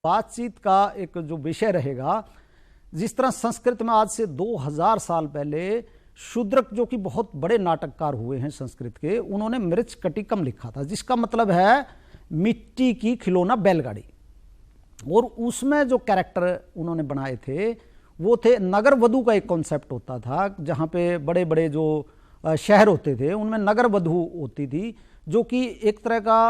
बातचीत का एक जो विषय रहेगा, जिस तरह संस्कृत में आज से 2000 साल पहले शूद्रक, जो कि बहुत बड़े नाटककार हुए हैं संस्कृत के, उन्होंने मृच कटिकम लिखा था, जिसका मतलब है मिट्टी की खिलौना बैलगाड़ी। और उसमें जो कैरेक्टर उन्होंने बनाए थे वो थे नगर वधू का एक कॉन्सेप्ट होता था, जहाँ पे बड़े बड़े जो शहर होते थे उनमें नगर वधू होती थी, जो कि एक तरह का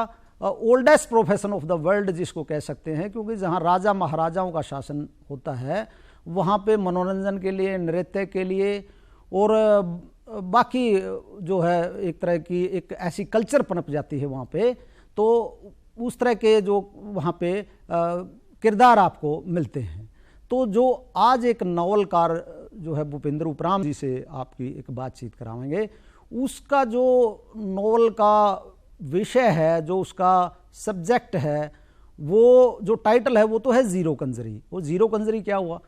oldest profession of the world जिसको कह सकते हैं, क्योंकि जहाँ राजा महाराजाओं का शासन होता है वहाँ पे मनोरंजन के लिए, नृत्य के लिए और बाकी जो है एक तरह की एक ऐसी कल्चर पनप जाती है वहाँ पे, तो उस तरह के जो वहाँ पे किरदार आपको मिलते हैं। तो जो आज एक नावलकार जो है भूपेंद्र उपराम जी से आपकी एक बातचीत कराएंगे, उसका जो नावल का विषय है, जो उसका सब्जेक्ट है, वो जो टाइटल है वो तो है जीरो कंजरी। वो जीरो कंजरी क्या हुआ,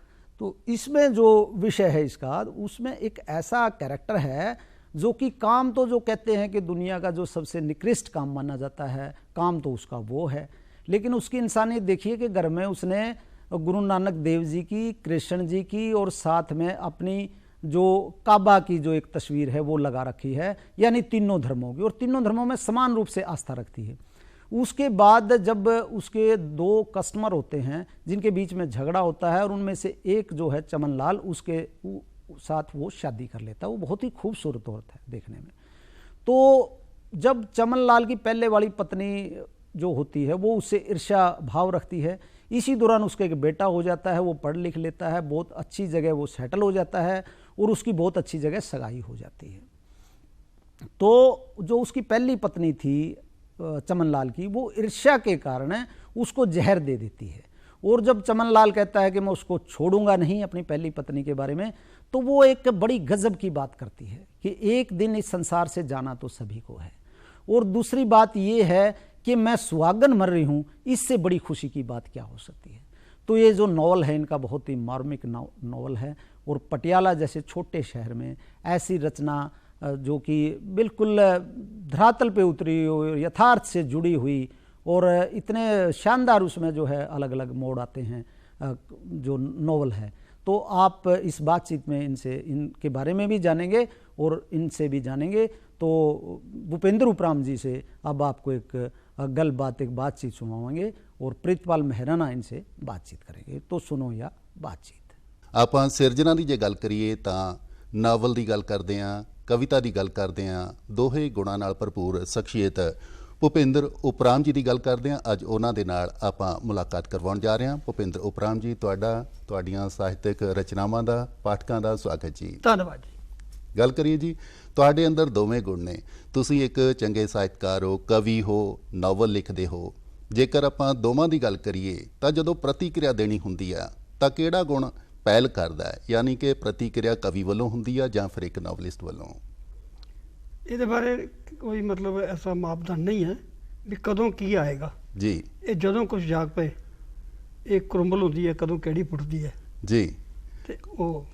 तो इसमें जो विषय है इसका, उसमें एक ऐसा कैरेक्टर है जो कि काम तो जो कहते हैं कि दुनिया का जो सबसे निकृष्ट काम माना जाता है, काम तो उसका वो है, लेकिन उसकी इंसानियत देखिए कि घर में उसने गुरु नानक देव जी की, कृष्ण जी की और साथ में अपनी जो काबा की जो एक तस्वीर है वो लगा रखी है, यानी तीनों धर्मों की, और तीनों धर्मों में समान रूप से आस्था रखती है। उसके बाद जब उसके दो कस्टमर होते हैं जिनके बीच में झगड़ा होता है, और उनमें से एक जो है चमन लाल, उसके साथ वो शादी कर लेता है। वो बहुत ही खूबसूरत औरत है देखने में। तो जब चमन लाल की पहले वाली पत्नी जो होती है वो उससे ईर्ष्या भाव रखती है, इसी दौरान उसका एक बेटा हो जाता है, वो पढ़ लिख लेता है, बहुत अच्छी जगह वो सेटल हो जाता है और उसकी बहुत अच्छी जगह सगाई हो जाती है। तो जो उसकी पहली पत्नी थी चमन लाल की, वो ईर्ष्या के कारण उसको जहर दे देती है, और जब चमन लाल कहता है कि मैं उसको छोड़ूंगा नहीं अपनी पहली पत्नी के बारे में, तो वो एक बड़ी गजब की बात करती है कि एक दिन इस संसार से जाना तो सभी को है, और दूसरी बात ये है कि मैं सुहागन मर रही हूँ, इससे बड़ी खुशी की बात क्या हो सकती है। तो ये जो नॉवल है इनका बहुत ही मार्मिक नॉवल है, और पटियाला जैसे छोटे शहर में ऐसी रचना जो कि बिल्कुल धरातल पे उतरी हो, यथार्थ से जुड़ी हुई, और इतने शानदार उसमें जो है अलग अलग मोड़ आते हैं जो नॉवल है। तो आप इस बातचीत में इनके बारे में भी जानेंगे और इनसे भी जानेंगे। तो भूपेंद्र उपराम जी से अब आपको एक एक बातचीत सुनाएंगे और प्रीतपाल मेहराना इनसे बातचीत करेंगे। तो सुनो या बातचीत। ਆਪਾਂ ਸਿਰਜਣਾ ਦੀ ਜੇ ਗੱਲ ਕਰੀਏ ਤਾਂ ਨਾਵਲ ਦੀ ਗੱਲ ਕਰਦੇ ਹਾਂ, ਕਵਿਤਾ ਦੀ ਗੱਲ ਕਰਦੇ ਹਾਂ, ਦੋਹੇ ਗੁਣਾਂ ਨਾਲ ਭਰਪੂਰ ਸ਼ਖਸੀਅਤ ਭੁਪਿੰਦਰ ਉਪਰਾਮ ਜੀ ਦੀ ਗੱਲ ਕਰਦੇ ਹਾਂ। ਅੱਜ ਉਹਨਾਂ ਦੇ ਨਾਲ ਆਪਾਂ ਮੁਲਾਕਾਤ ਕਰਵਾਉਣ ਜਾ ਰਹੇ ਹਾਂ। ਭੁਪਿੰਦਰ ਉਪਰਾਮ ਜੀ, ਤੁਹਾਡੀਆਂ ਸਾਹਿਤਕ ਰਚਨਾਵਾਂ ਦਾ ਪਾਠਕਾਂ ਦਾ ਸਵਾਗਤ ਜੀ। ਧੰਨਵਾਦ ਜੀ। ਗੱਲ ਕਰੀਏ ਜੀ, ਤੁਹਾਡੇ ਅੰਦਰ ਦੋਵੇਂ ਗੁਣ ਨੇ। ਤੁਸੀਂ ਇੱਕ ਚੰਗੇ ਸਾਹਿਤਕਾਰ ਹੋ, ਕਵੀ ਹੋ, ਨਾਵਲ ਲਿਖਦੇ ਹੋ। ਜੇਕਰ ਆਪਾਂ ਦੋਵਾਂ ਦੀ ਗੱਲ ਕਰੀਏ ਤਾਂ ਜਦੋਂ ਪ੍ਰਤੀਕਿਰਿਆ ਦੇਣੀ ਹੁੰਦੀ ਆ ਤਾਂ ਕਿਹੜਾ ਗੁਣ ਪਹਿਲ ਕਰਦਾ ਹੈ, ਯਾਨੀ ਕਿ ਪ੍ਰਤੀਕਿਰਿਆ ਕਵੀ ਵੱਲੋਂ ਹੁੰਦੀ ਆ ਜਾਂ ਫਿਰ ਇੱਕ ਨਾਵਲਿਸਟ ਵੱਲੋਂ? ਇਹਦੇ ਬਾਰੇ ਕੋਈ ਮਤਲਬ ਐਸਾ ਮਾਪਦੰਡ ਨਹੀਂ ਹੈ ਵੀ ਕਦੋਂ ਕੀ ਆਏਗਾ ਜੀ। ਇਹ ਜਦੋਂ ਕੁਝ ਜਾਗ ਪਏ, ਇਹ ਕੁਰੰਬਲ ਹੁੰਦੀ ਹੈ ਕਦੋਂ ਕਿਹੜੀ ਫੁੱਟਦੀ ਹੈ ਜੀ, ਤੇ ਉਹ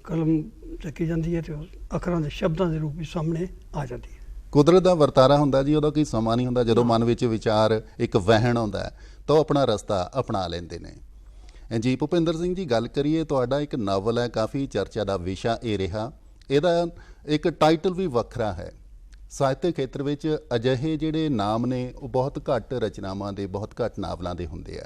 ਕਲਮ ਚੱਕੀ ਜਾਂਦੀ ਹੈ ਤੇ ਅੱਖਰਾਂ ਦੇ ਸ਼ਬਦਾਂ ਦੇ ਰੂਪ ਵਿੱਚ ਸਾਹਮਣੇ ਆ ਜਾਂਦੀ ਹੈ। ਕੁਦਰਤ ਦਾ ਵਰਤਾਰਾ ਹੁੰਦਾ ਜੀ, ਉਹਦਾ ਕੋਈ ਸਮਾਂ ਨਹੀਂ ਹੁੰਦਾ। ਜਦੋਂ ਮਨ ਵਿੱਚ ਵਿਚਾਰ ਇੱਕ ਵਹਿਣ ਆਉਂਦਾ ਤਾਂ ਉਹ ਆਪਣਾ ਰਸਤਾ ਅਪਣਾ ਲੈਂਦੇ ਨੇ ਜੀ। ਭੁਪਿੰਦਰ ਸਿੰਘ ਜੀ, ਗੱਲ ਕਰੀਏ, ਤੁਹਾਡਾ ਇੱਕ ਨਾਵਲ ਹੈ, ਕਾਫੀ ਚਰਚਾ ਦਾ ਵਿਸ਼ਾ ਇਹ ਰਿਹਾ। ਇਹਦਾ ਇੱਕ ਟਾਈਟਲ ਵੀ ਵੱਖਰਾ ਹੈ। ਸਾਹਿਤਕ ਖੇਤਰ ਵਿੱਚ ਅਜਿਹੇ ਜਿਹੜੇ ਨਾਮ ਨੇ ਉਹ ਬਹੁਤ ਘੱਟ ਰਚਨਾਵਾਂ ਦੇ, ਬਹੁਤ ਘੱਟ ਨਾਵਲਾਂ ਦੇ ਹੁੰਦੇ ਆ।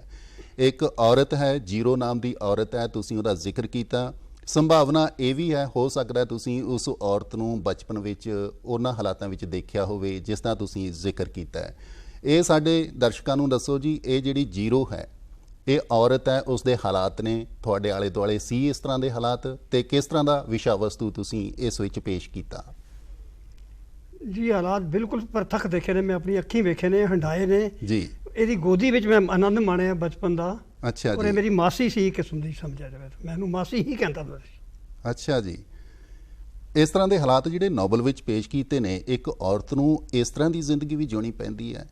ਇੱਕ ਔਰਤ ਹੈ, ਜੀਰੋ ਨਾਮ ਦੀ ਔਰਤ ਹੈ, ਤੁਸੀਂ ਉਹਦਾ ਜ਼ਿਕਰ ਕੀਤਾ। ਸੰਭਾਵਨਾ ਇਹ ਵੀ ਹੈ, ਹੋ ਸਕਦਾ ਤੁਸੀਂ ਉਸ ਔਰਤ ਨੂੰ ਬਚਪਨ ਵਿੱਚ ਉਹਨਾਂ ਹਾਲਾਤਾਂ ਵਿੱਚ ਦੇਖਿਆ ਹੋਵੇ ਜਿਸ ਦਾ ਤੁਸੀਂ ਜ਼ਿਕਰ ਕੀਤਾ ਹੈ। ਇਹ ਸਾਡੇ ਦਰਸ਼ਕਾਂ ਨੂੰ ਦੱਸੋ ਜੀ, ਇਹ ਜਿਹੜੀ ਜੀਰੋ ਹੈ, ਇਹ ਔਰਤ ਹੈ, ਉਸ ਦੇ ਹਾਲਾਤ ਨੇ ਤੁਹਾਡੇ ਆਲੇ ਦੁਆਲੇ ਸੀ ਇਸ ਤਰ੍ਹਾਂ ਦੇ ਹਾਲਾਤ, ਤੇ ਕਿਸ ਤਰ੍ਹਾਂ ਦਾ ਵਿਸ਼ਾ ਵਸਤੂ ਤੁਸੀਂ ਇਸ ਵਿੱਚ ਪੇਸ਼ ਕੀਤਾ? ਜੀ ਹਾਲਾਤ ਬਿਲਕੁਲ ਪ੍ਰਤੱਖ ਦੇਖੇ ਨੇ, ਮੈਂ ਆਪਣੀ ਅੱਖੀਂ ਵੇਖੇ ਨੇ, ਹੰਡਾਏ ਨੇ ਜੀ। ਇਹਦੀ ਗੋਦੀ ਵਿੱਚ ਮੈਂ ਆਨੰਦ ਮਾਣਿਆ ਬਚਪਨ ਦਾ। ਅੱਛਾ ਜੀ। ਔਰ ਇਹ ਮੇਰੀ ਮਾਸੀ ਸੀ ਕਿਸਮ ਦੀ, ਸਮਝਿਆ ਜਾਵੇ ਤਾਂ ਮੈਨੂੰ ਮਾਸੀ ਹੀ ਕਹਿੰਦਾ ਹੁੰਦਾ ਸੀ। ਅੱਛਾ ਜੀ। ਇਸ ਤਰ੍ਹਾਂ ਦੇ ਹਾਲਾਤ ਜਿਹੜੇ ਨਾਵਲ ਵਿੱਚ ਪੇਸ਼ ਕੀਤੇ ਨੇ, ਇੱਕ ਔਰਤ ਨੂੰ ਇਸ ਤਰ੍ਹਾਂ ਦੀ ਜ਼ਿੰਦਗੀ ਵੀ ਜਿਉਣੀ ਪੈਂਦੀ ਹੈ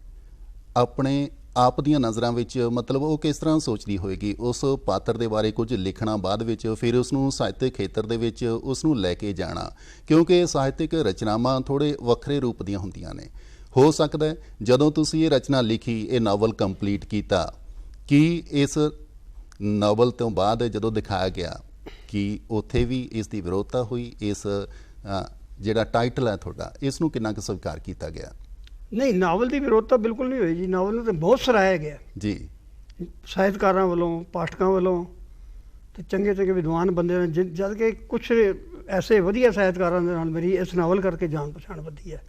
ਆਪਣੇ ਆਪ ਦੀਆਂ ਨਜ਼ਰਾਂ ਵਿੱਚ, ਮਤਲਬ ਉਹ ਕਿਸ ਤਰ੍ਹਾਂ ਸੋਚਦੀ ਹੋਏਗੀ ਉਸ ਪਾਤਰ ਦੇ ਬਾਰੇ ਕੁਝ ਲਿਖਣਾ, ਬਾਅਦ ਵਿੱਚ ਫਿਰ ਉਸ ਨੂੰ ਸਾਹਿਤਕ ਖੇਤਰ ਦੇ ਵਿੱਚ ਉਸ ਨੂੰ ਲੈ ਕੇ ਜਾਣਾ, ਕਿਉਂਕਿ ਸਾਹਿਤਕ ਰਚਨਾਵਾਂ ਥੋੜ੍ਹੇ ਵੱਖਰੇ ਰੂਪ ਦੀਆਂ ਹੁੰਦੀਆਂ ਨੇ। ਹੋ ਸਕਦਾ ਜਦੋਂ ਤੁਸੀਂ ਇਹ ਰਚਨਾ ਲਿਖੀ, ਇਹ ਨਾਵਲ ਕੰਪਲੀਟ ਕੀਤਾ, ਕਿ ਇਸ ਨਾਵਲ ਤੋਂ ਬਾਅਦ ਜਦੋਂ ਦਿਖਾਇਆ ਗਿਆ ਕਿ ਉੱਥੇ ਵੀ ਇਸ ਦੀ ਵਿਰੋਧਤਾ ਹੋਈ, ਇਸ ਜਿਹੜਾ ਟਾਈਟਲ ਹੈ ਤੁਹਾਡਾ ਇਸ ਨੂੰ ਕਿੰਨਾ ਕੁ ਸਵੀਕਾਰ ਕੀਤਾ ਗਿਆ? ਨਹੀਂ, ਨਾਵਲ ਦੀ ਵਿਰੋਧਤਾ ਬਿਲਕੁਲ ਨਹੀਂ ਹੋਈ ਜੀ। ਨਾਵਲ ਨੂੰ ਤਾਂ ਬਹੁਤ ਸਰਾਹਿਆ ਗਿਆ ਜੀ, ਸਾਹਿਤਕਾਰਾਂ ਵੱਲੋਂ, ਪਾਠਕਾਂ ਵੱਲੋਂ ਤੇ ਚੰਗੇ ਚੰਗੇ ਵਿਦਵਾਨ ਬੰਦੇ ਨੇ। ਜਦ ਕਿ ਕੁਝ ਐਸੇ ਵਧੀਆ ਸਾਹਿਤਕਾਰਾਂ ਦੇ ਨਾਲ ਮੇਰੀ ਇਸ ਨਾਵਲ ਕਰਕੇ ਜਾਣ ਪਛਾਣ ਵਧੀ ਹੈ।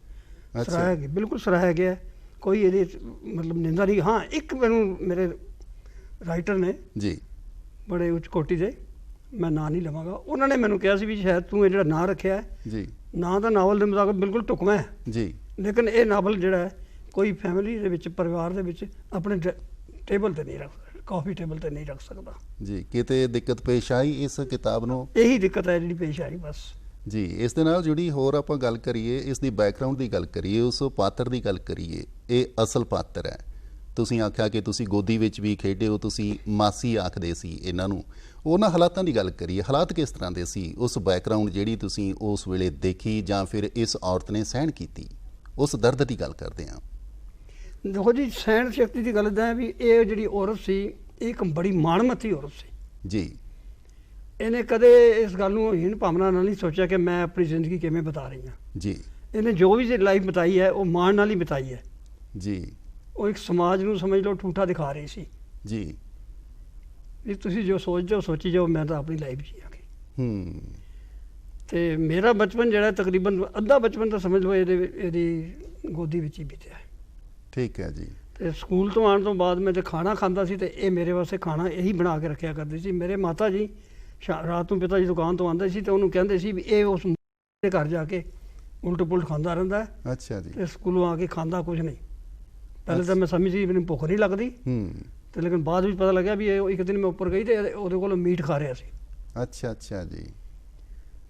ਸਰਾਹਿਆ ਗਿਆ, ਬਿਲਕੁਲ ਸਰਾਹਿਆ ਗਿਆ, ਕੋਈ ਇਹਦੀ ਮਤਲਬ ਨਿੰਦਾ ਨਹੀਂ। ਹਾਂ, ਇੱਕ ਮੈਨੂੰ ਮੇਰੇ ਰਾਈਟਰ ਨੇ ਜੀ, ਬੜੇ ਉੱਚ ਕੋਟੀ ਦੇ, ਮੈਂ ਨਾਂ ਨਹੀਂ ਲਵਾਂਗਾ, ਉਹਨਾਂ ਨੇ ਮੈਨੂੰ ਕਿਹਾ ਸੀ ਵੀ ਸ਼ਾਇਦ ਤੂੰ ਇਹ ਜਿਹੜਾ ਨਾਂ ਰੱਖਿਆ ਜੀ, ਨਾਂ ਤਾਂ ਨਾਵਲ ਦੇ ਮੁਤਾਬਕ ਬਿਲਕੁਲ ਢੁਕਵਾਂ ਹੈ ਜੀ, ਲੇਕਿਨ ਇਹ ਨਾਵਲ ਜਿਹੜਾ ਹੈ ਕੋਈ ਫੈਮਿਲੀ ਦੇ ਵਿੱਚ, ਪਰਿਵਾਰ ਦੇ ਵਿੱਚ ਆਪਣੇ ਟੇਬਲ ਤੇ ਨਹੀਂ ਰੱਖ ਸਕਦਾ, ਕਾਫੀ ਟੇਬਲ ਤੇ ਨਹੀਂ ਰੱਖ ਸਕਦਾ ਜੀ। ਕਿਤੇ ਦਿੱਕਤ ਪੇਸ਼ ਆਈ ਇਸ ਕਿਤਾਬ ਨੂੰ? ਇਹੀ ਦਿੱਕਤ ਹੈ ਜਿਹੜੀ ਪੇਸ਼ ਆਈ ਬਸ ਜੀ। ਇਸ ਦੇ ਨਾਲ ਜੁੜੀ ਹੋਰ ਆਪਾਂ ਗੱਲ ਕਰੀਏ, ਇਸ ਦੀ ਬੈਕਗ੍ਰਾਉਂਡ ਦੀ ਗੱਲ ਕਰੀਏ, ਉਸ ਪਾਤਰ ਦੀ ਗੱਲ ਕਰੀਏ। ਇਹ ਅਸਲ ਪਾਤਰ ਹੈ। ਤੁਸੀਂ ਆਖਿਆ ਕਿ ਤੁਸੀਂ ਗੋਦੀ ਵਿੱਚ ਵੀ ਖੇਡੇ ਹੋ, ਤੁਸੀਂ ਮਾਸੀ ਆਖਦੇ ਸੀ ਇਹਨਾਂ ਨੂੰ। ਉਹਨਾਂ ਹਾਲਾਤਾਂ ਦੀ ਗੱਲ ਕਰੀਏ, ਹਾਲਾਤ ਕਿਸ ਤਰ੍ਹਾਂ ਦੇ ਸੀ? ਉਸ ਬੈਕਗ੍ਰਾਉਂਡ ਜਿਹੜੀ ਤੁਸੀਂ ਉਸ ਵੇਲੇ ਦੇਖੀ ਜਾਂ ਫਿਰ ਇਸ ਔਰਤ ਨੇ ਸਹਿਣ ਕੀਤੀ, ਉਸ ਦਰਦ ਦੀ ਗੱਲ ਕਰਦੇ ਹਾਂ। ਦੇਖੋ ਜੀ, ਸਹਿਣ ਸ਼ਕਤੀ ਦੀ ਗੱਲ ਇੱਦਾਂ ਹੈ ਵੀ ਇਹ ਜਿਹੜੀ ਔਰਤ ਸੀ, ਇਹ ਇੱਕ ਬੜੀ ਮਾਣਮੱਤੀ ਔਰਤ ਸੀ ਜੀ। ਇਹਨੇ ਕਦੇ ਇਸ ਗੱਲ ਨੂੰ ਹੀਣ ਭਾਵਨਾ ਨਾਲ ਨਹੀਂ ਸੋਚਿਆ ਕਿ ਮੈਂ ਆਪਣੀ ਜ਼ਿੰਦਗੀ ਕਿਵੇਂ ਬਿਤਾ ਰਹੀ ਹਾਂ ਜੀ। ਇਹਨੇ ਜੋ ਵੀ ਲਾਈਫ ਬਿਤਾਈ ਹੈ ਉਹ ਮਾਣ ਨਾਲ ਹੀ ਬਿਤਾਈ ਹੈ ਜੀ। ਉਹ ਇੱਕ ਸਮਾਜ ਨੂੰ ਸਮਝ ਲਓ ਠੂਠਾ ਦਿਖਾ ਰਹੀ ਸੀ ਜੀ। ਵੀ ਤੁਸੀਂ ਜੋ ਸੋਚਦੇ ਹੋ ਸੋਚੀ ਜਾਓ, ਮੈਂ ਤਾਂ ਆਪਣੀ ਲਾਈਫ ਜੀਆਂਗੀ। ਤੇ ਮੇਰਾ ਬਚਪਨ ਜਿਹੜਾ ਤਕਰੀਬਨ ਅੱਧਾ ਬਚਪਨ ਤਾਂ ਸਮਝ ਲਓ ਇਹਦੀ ਗੋਦੀ ਵਿੱਚ ਹੀ ਬੀਤਿਆ। ਠੀਕ ਹੈ ਜੀ। ਤੇ ਸਕੂਲ ਤੋਂ ਆਉਣ ਤੋਂ ਬਾਅਦ ਮੈਂ ਤੇ ਖਾਣਾ ਖਾਂਦਾ ਸੀ ਤੇ ਇਹ ਮੇਰੇ ਵਾਸਤੇ ਖਾਣਾ ਇਹੀ ਬਣਾ ਕੇ ਰੱਖਿਆ ਕਰਦੀ ਸੀ। ਮੇਰੇ ਮਾਤਾ ਜੀ ਰਾਤ ਨੂੰ ਪਿਤਾ ਜੀ ਦੁਕਾਨ ਤੋਂ ਆਉਂਦੇ ਸੀ ਤੇ ਉਹਨੂੰ ਕਹਿੰਦੇ ਸੀ ਵੀ ਇਹ ਉਸ ਦੇ ਘਰ ਜਾ ਕੇ ਉਲਟ ਪੁਲਟ ਖਾਂਦਾ ਰਹਿੰਦਾ ਹੈ। ਅੱਛਾ ਜੀ। ਤੇ ਸਕੂਲੋਂ ਆ ਕੇ ਖਾਂਦਾ ਕੁਝ ਨਹੀਂ। ਪਹਿਲੇ ਤਾਂ ਮੈਂ ਸਮਝੀ ਮੈਨੂੰ ਭੁੱਖ ਨਹੀਂ ਲੱਗਦੀ, ਤੇ ਲੇਕਿਨ ਬਾਅਦ ਵਿੱਚ ਪਤਾ ਲੱਗਿਆ ਵੀ ਇਹ ਇੱਕ ਦਿਨ ਮੈਂ ਉੱਪਰ ਗਈ ਤੇ ਉਹਦੇ ਕੋਲ ਮੀਟ ਖਾ ਰਿਹਾ ਸੀ। ਅੱਛਾ ਅੱਛਾ ਜੀ।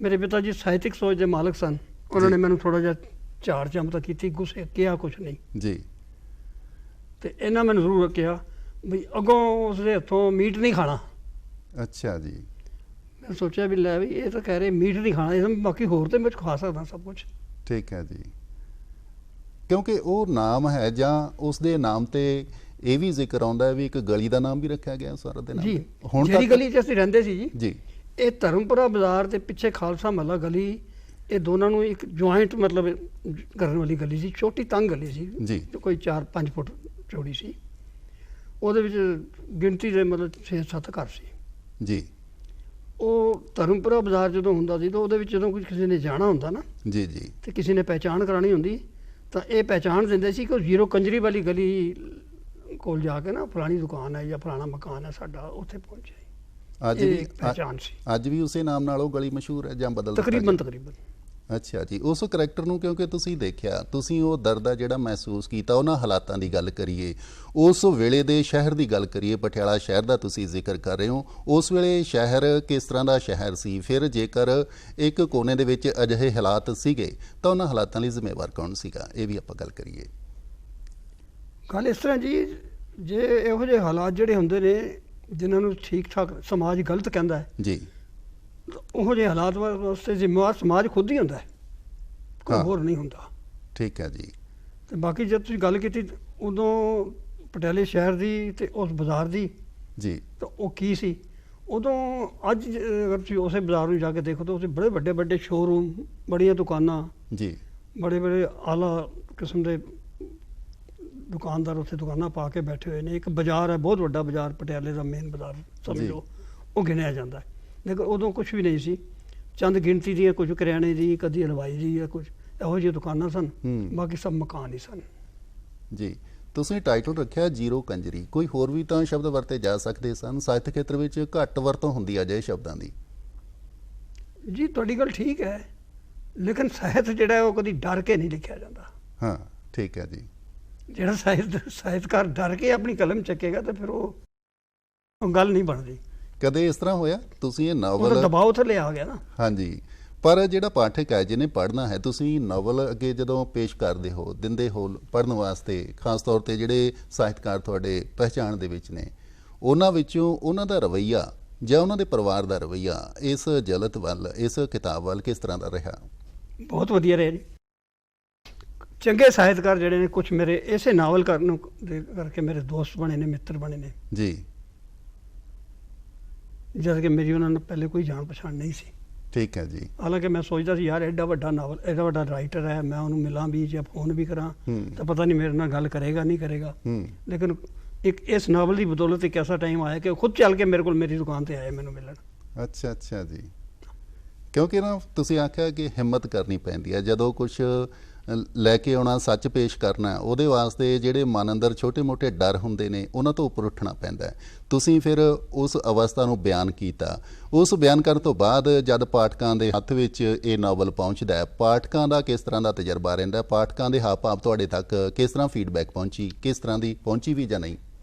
ਮੇਰੇ ਪਿਤਾ ਜੀ ਸਾਹਿਤਕ ਸੋਚ ਦੇ ਮਾਲਕ ਸਨ। ਉਹਨਾਂ ਨੇ ਮੈਨੂੰ ਥੋੜਾ ਜਿਹਾ ਝਾੜ ਚਮਤਾ ਕੀਤੀ, ਗੁੱਸੇ ਕਿਹਾ ਕੁਛ ਨਹੀਂ ਜੀ। ਤੇ ਇਹਨਾਂ ਮੈਨੂੰ ਜ਼ਰੂਰ ਕਿਹਾ ਵੀ ਅੱਗੋਂ ਉਸਦੇ ਹੱਥੋਂ ਮੀਟ ਨਹੀਂ ਖਾਣਾ। ਅੱਛਾ ਜੀ। ਮੈਂ ਸੋਚਿਆ ਵੀ ਲੈ ਵੀ ਇਹ ਤਾਂ ਕਹਿ ਰਹੇ ਮੀਟ ਨਹੀਂ ਖਾਣਾ, ਇਹ ਬਾਕੀ ਹੋਰ ਤੇ ਮੈਂ ਖਾ ਸਕਦਾ ਸਭ ਕੁਝ। ਠੀਕ ਹੈ ਜੀ। ਕਿਉਂਕਿ ਉਹ ਨਾਮ ਹੈ ਜਾਂ ਉਸ ਦੇ ਨਾਮ ਤੇ ਇਹ ਵੀ ਜ਼ਿਕਰ ਆਉਂਦਾ ਹੈ ਵੀ ਇੱਕ ਗਲੀ ਦਾ ਨਾਮ ਵੀ ਰੱਖਿਆ ਗਿਆ ਸਾਰਾ ਦੇ ਨਾਮ ਜੀ। ਹੁਣ ਜਿਹੜੀ ਗਲੀ 'ਚ ਅਸੀਂ ਰਹਿੰਦੇ ਸੀ ਜੀ, ਜੀ, ਇਹ ਧਰਮਪੁਰਾ ਬਾਜ਼ਾਰ ਤੇ ਪਿੱਛੇ ਖਾਲਸਾ ਮਹੱਲਾ ਗਲੀ, ਇਹ ਦੋਨਾਂ ਨੂੰ ਇੱਕ ਜੁਆਇੰਟ ਮਤਲਬ ਕਰਨ ਵਾਲੀ ਗਲੀ ਸੀ। ਛੋਟੀ ਤੰਗ ਗਲੀ ਸੀ ਜੀ, ਕੋਈ 4-5 ਫੁੱਟ ਚੌੜੀ ਸੀ। ਉਹਦੇ ਵਿੱਚ ਗਿਣਤੀ ਦੇ ਮਤਲਬ 6-7 ਘਰ ਸੀ ਜੀ। ਉਹ ਧਰਮਪੁਰਾ ਬਾਜ਼ਾਰ ਜਦੋਂ ਹੁੰਦਾ ਸੀ ਤਾਂ ਉਹਦੇ ਵਿੱਚ ਜਦੋਂ ਕਿਸੇ ਨੇ ਜਾਣਾ ਹੁੰਦਾ ਨਾ ਜੀ ਜੀ ਤੇ ਕਿਸੇ ਨੇ ਪਹਿਚਾਣ ਕਰਾਣੀ ਹੁੰਦੀ ਤਾਂ ਇਹ ਪਹਿਚਾਣ ਦਿੰਦੇ ਸੀ ਕਿ ਉਹ ਜ਼ੀਰੋ ਕੰਜਰੀ ਵਾਲੀ ਗਲੀ ਕੋਲ ਜਾ ਕੇ ਨਾ ਫਲਾਣੀ ਦੁਕਾਨ ਹੈ ਜਾਂ ਫਲਾਣਾ ਮਕਾਨ ਹੈ ਸਾਡਾ, ਉੱਥੇ ਪਹੁੰਚੇ। ਅੱਜ ਵੀ ਪਹਿਚਾਣ ਸੀ। ਅੱਜ ਵੀ ਉਸੇ ਨਾਮ ਨਾਲ ਉਹ ਗਲੀ ਮਸ਼ਹੂਰ ਹੈ ਜਾਂ ਬਦਲ ਤਕਰੀਬਨ? ਅੱਛਾ ਜੀ। ਉਸ ਕਰੈਕਟਰ ਨੂੰ ਕਿਉਂਕਿ ਤੁਸੀਂ ਦੇਖਿਆ, ਤੁਸੀਂ ਉਹ ਦਰਦ ਆ ਜਿਹੜਾ ਮਹਿਸੂਸ ਕੀਤਾ, ਉਹਨਾਂ ਹਾਲਾਤਾਂ ਦੀ ਗੱਲ ਕਰੀਏ, ਉਸ ਵੇਲੇ ਦੇ ਸ਼ਹਿਰ ਦੀ ਗੱਲ ਕਰੀਏ, ਪਟਿਆਲਾ ਸ਼ਹਿਰ ਦਾ ਤੁਸੀਂ ਜ਼ਿਕਰ ਕਰ ਰਹੇ ਹੋ। ਉਸ ਵੇਲੇ ਸ਼ਹਿਰ ਕਿਸ ਤਰ੍ਹਾਂ ਦਾ ਸ਼ਹਿਰ ਸੀ? ਫਿਰ ਜੇਕਰ ਇੱਕ ਕੋਨੇ ਦੇ ਵਿੱਚ ਅਜਿਹੇ ਹਾਲਾਤ ਸੀਗੇ ਤਾਂ ਉਹਨਾਂ ਹਾਲਾਤਾਂ ਲਈ ਜ਼ਿੰਮੇਵਾਰ ਕੌਣ ਸੀਗਾ? ਇਹ ਵੀ ਆਪਾਂ ਗੱਲ ਕਰੀਏ। ਗੱਲ ਇਸ ਤਰ੍ਹਾਂ ਜੀ, ਜੇ ਇਹੋ ਜਿਹੇ ਹਾਲਾਤ ਜਿਹੜੇ ਹੁੰਦੇ ਨੇ ਜਿਨ੍ਹਾਂ ਨੂੰ ਠੀਕ ਠਾਕ ਸਮਾਜ ਗਲਤ ਕਹਿੰਦਾ ਹੈ ਜੀ, ਉਹੋ ਜਿਹੇ ਹਾਲਾਤ ਵਾਸਤੇ ਜ਼ਿੰਮੇਵਾਰ ਸਮਾਜ ਖੁਦ ਹੀ ਹੁੰਦਾ ਹੈ, ਕੋਈ ਹੋਰ ਨਹੀਂ ਹੁੰਦਾ। ਠੀਕ ਹੈ ਜੀ। ਤੇ ਬਾਕੀ ਜਦ ਤੁਸੀਂ ਗੱਲ ਕੀਤੀ ਉਦੋਂ ਪਟਿਆਲੇ ਸ਼ਹਿਰ ਦੀ ਤੇ ਉਸ ਬਾਜ਼ਾਰ ਦੀ ਜੀ, ਤਾਂ ਉਹ ਕੀ ਸੀ ਉਦੋਂ? ਅੱਜ ਅਗਰ ਤੁਸੀਂ ਉਸੇ ਬਾਜ਼ਾਰ ਨੂੰ ਜਾ ਕੇ ਦੇਖੋ ਤਾਂ ਉੱਥੇ ਬੜੇ ਵੱਡੇ ਵੱਡੇ ਸ਼ੋਰੂਮ, ਬੜੀਆਂ ਦੁਕਾਨਾਂ ਜੀ, ਬੜੇ ਬੜੇ ਆਲਾ ਕਿਸਮ ਦੇ ਦੁਕਾਨਦਾਰ ਉੱਥੇ ਦੁਕਾਨਾਂ ਪਾ ਕੇ ਬੈਠੇ ਹੋਏ ਨੇ। ਇੱਕ ਬਾਜ਼ਾਰ ਹੈ, ਬਹੁਤ ਵੱਡਾ ਬਾਜ਼ਾਰ, ਪਟਿਆਲੇ ਦਾ ਮੇਨ ਬਾਜ਼ਾਰ ਸਮਝ ਲਓ, ਉਹ ਗਿਣਿਆ ਜਾਂਦਾ ਹੈ। ਲੇਕਿਨ ਉਦੋਂ ਕੁਛ ਵੀ ਨਹੀਂ ਸੀ, ਚੰਦ ਗਿਣਤੀ ਦੀਆਂ, ਕੁਝ ਕਰਿਆਣੇ ਦੀ, ਕਦੀ ਹਲਵਾਈ ਦੀ, ਜਾਂ ਕੁਝ ਇਹੋ ਜਿਹੀਆਂ ਦੁਕਾਨਾਂ ਸਨ, ਬਾਕੀ ਸਭ ਮਕਾਨ ਹੀ ਸਨ ਜੀ। ਤੁਸੀਂ ਟਾਈਟਲ ਰੱਖਿਆ ਜ਼ੀਰੋ ਕੰਜਰੀ, ਕੋਈ ਹੋਰ ਵੀ ਤਾਂ ਸ਼ਬਦ ਵਰਤੇ ਜਾ ਸਕਦੇ ਸਨ। ਸਾਹਿਤ ਖੇਤਰ ਵਿੱਚ ਘੱਟ ਵਰਤੋਂ ਹੁੰਦੀ ਹੈ ਅਜਿਹੇ ਸ਼ਬਦਾਂ ਦੀ। ਜੀ ਤੁਹਾਡੀ ਗੱਲ ਠੀਕ ਹੈ, ਲੇਕਿਨ ਸਾਹਿਤ ਜਿਹੜਾ ਉਹ ਕਦੀ ਡਰ ਕੇ ਨਹੀਂ ਲਿਖਿਆ ਜਾਂਦਾ। ਹਾਂ ਠੀਕ ਹੈ ਜੀ। ਜਿਹੜਾ ਸਾਹਿਤਕਾਰ ਡਰ ਕੇ ਆਪਣੀ ਕਲਮ ਚੱਕੇਗਾ ਤਾਂ ਫਿਰ ਉਹ ਗੱਲ ਨਹੀਂ ਬਣਦੀ। ਕਦੇ ਇਸ ਤਰ੍ਹਾਂ ਹੋਇਆ ਤੁਸੀਂ ਇਹ ਨਾਵਲ ਦਬਾਅ ਥੱਲੇ ਆ ਗਿਆ ਨਾ? ਹਾਂਜੀ, ਪਰ ਜਿਹੜਾ ਪਾਠਕ ਹੈ ਜਿਹਨੇ ਪੜ੍ਹਨਾ ਹੈ, ਤੁਸੀਂ ਨਾਵਲ ਅੱਗੇ ਜਦੋਂ ਪੇਸ਼ ਕਰਦੇ ਹੋ, ਦਿੰਦੇ ਹੋ ਪੜ੍ਹਨ ਵਾਸਤੇ, ਖਾਸ ਤੌਰ ਤੇ ਜਿਹੜੇ ਸਾਹਿਤਕਾਰ ਤੁਹਾਡੇ ਪਹਿਚਾਣ ਦੇ ਵਿੱਚ ਨੇ, ਉਹਨਾਂ ਵਿੱਚੋਂ ਉਹਨਾਂ ਦਾ ਰਵੱਈਆ ਜਾਂ ਉਹਨਾਂ ਦੇ ਪਰਿਵਾਰ ਦਾ ਰਵੱਈਆ ਇਸ ਜਲਤ ਵੱਲ, ਇਸ ਕਿਤਾਬ ਵੱਲ ਕਿਸ ਤਰ੍ਹਾਂ ਦਾ ਰਿਹਾ? ਬਹੁਤ ਵਧੀਆ ਰਿਹਾ ਜੀ। ਚੰਗੇ ਸਾਹਿਤਕਾਰ ਜਿਹੜੇ ਨੇ ਕੁਝ ਮੇਰੇ ਇਸੇ ਨਾਵਲ ਕਰਨ ਕਰਕੇ ਮੇਰੇ ਦੋਸਤ ਬਣੇ ਨੇ, ਮਿੱਤਰ ਬਣੇ ਨੇ ਜੀ, ਜਦ ਕਿ ਮੇਰੀ ਉਹਨਾਂ ਨਾਲ ਪਹਿਲੇ ਕੋਈ ਜਾਣ ਪਛਾਣ ਨਹੀਂ ਸੀ। ਠੀਕ ਹੈ ਜੀ। ਹਾਲਾਂਕਿ ਮੈਂ ਸੋਚਦਾ ਸੀ ਯਾਰ ਐਡਾ ਵੱਡਾ ਨਾਵਲ, ਐਡਾ ਵੱਡਾ ਰਾਈਟਰ ਹੈ, ਮੈਂ ਉਹਨੂੰ ਮਿਲਾਂ ਵੀ ਜਾਂ ਫੋਨ ਵੀ ਕਰਾਂ ਤਾਂ ਪਤਾ ਨਹੀਂ ਮੇਰੇ ਨਾਲ ਗੱਲ ਕਰੇਗਾ ਨਹੀਂ ਕਰੇਗਾ। ਲੇਕਿਨ ਇੱਕ ਇਸ ਨਾਵਲ ਦੀ ਬਦੌਲਤ ਇੱਕ ਐਸਾ ਟਾਈਮ ਆਇਆ ਕਿ ਉਹ ਖੁਦ ਚੱਲ ਕੇ ਮੇਰੇ ਕੋਲ ਮੇਰੀ ਦੁਕਾਨ ਤੇ ਆਏ ਮੈਨੂੰ ਮਿਲਣ। ਅੱਛਾ ਅੱਛਾ ਜੀ। ਕਿਉਂਕਿ ਨਾ ਤੁਸੀਂ ਆਖਿਆ ਕਿ ਹਿੰਮਤ ਕਰਨੀ ਪੈਂਦੀ ਹੈ ਜਦੋਂ ਕੁਝ ਲੈ ਕੇ ਆਉਣਾ, ਸੱਚ ਪੇਸ਼ ਕਰਨਾ, ਉਹਦੇ ਵਾਸਤੇ ਜਿਹੜੇ ਮਨ ਅੰਦਰ ਛੋਟੇ-ਮੋਟੇ ਡਰ ਹੁੰਦੇ ਨੇ ਉਹਨਾਂ ਤੋਂ ਉੱਪਰ ਉੱਠਣਾ ਪੈਂਦਾ ਹੈ। ਤੁਸੀਂ ਫਿਰ ਉਸ ਅਵਸਥਾ ਨੂੰ ਬਿਆਨ ਕੀਤਾ। ਉਸ ਬਿਆਨ ਕਰਨ ਤੋਂ ਬਾਅਦ ਜਦ ਪਾਠਕਾਂ ਦੇ ਹੱਥ ਵਿੱਚ ਇਹ ਨਾਵਲ ਪਹੁੰਚਦਾ ਹੈ, ਪਾਠਕਾਂ ਦਾ ਕਿਸ ਤਰ੍ਹਾਂ ਦਾ ਤਜਰਬਾ ਰਹਿੰਦਾ? ਪਾਠਕਾਂ ਦੇ ਹਾਵ ਭਾਵ ਤੁਹਾਡੇ ਤੱਕ ਕਿਸ ਤਰ੍ਹਾਂ ਫੀਡਬੈਕ ਪਹੁੰਚੀ, ਕਿਸ ਤਰ੍ਹਾਂ ਦੀ ਪਹੁੰਚੀ ਵੀ ਜਾਂ ਨਹੀਂ?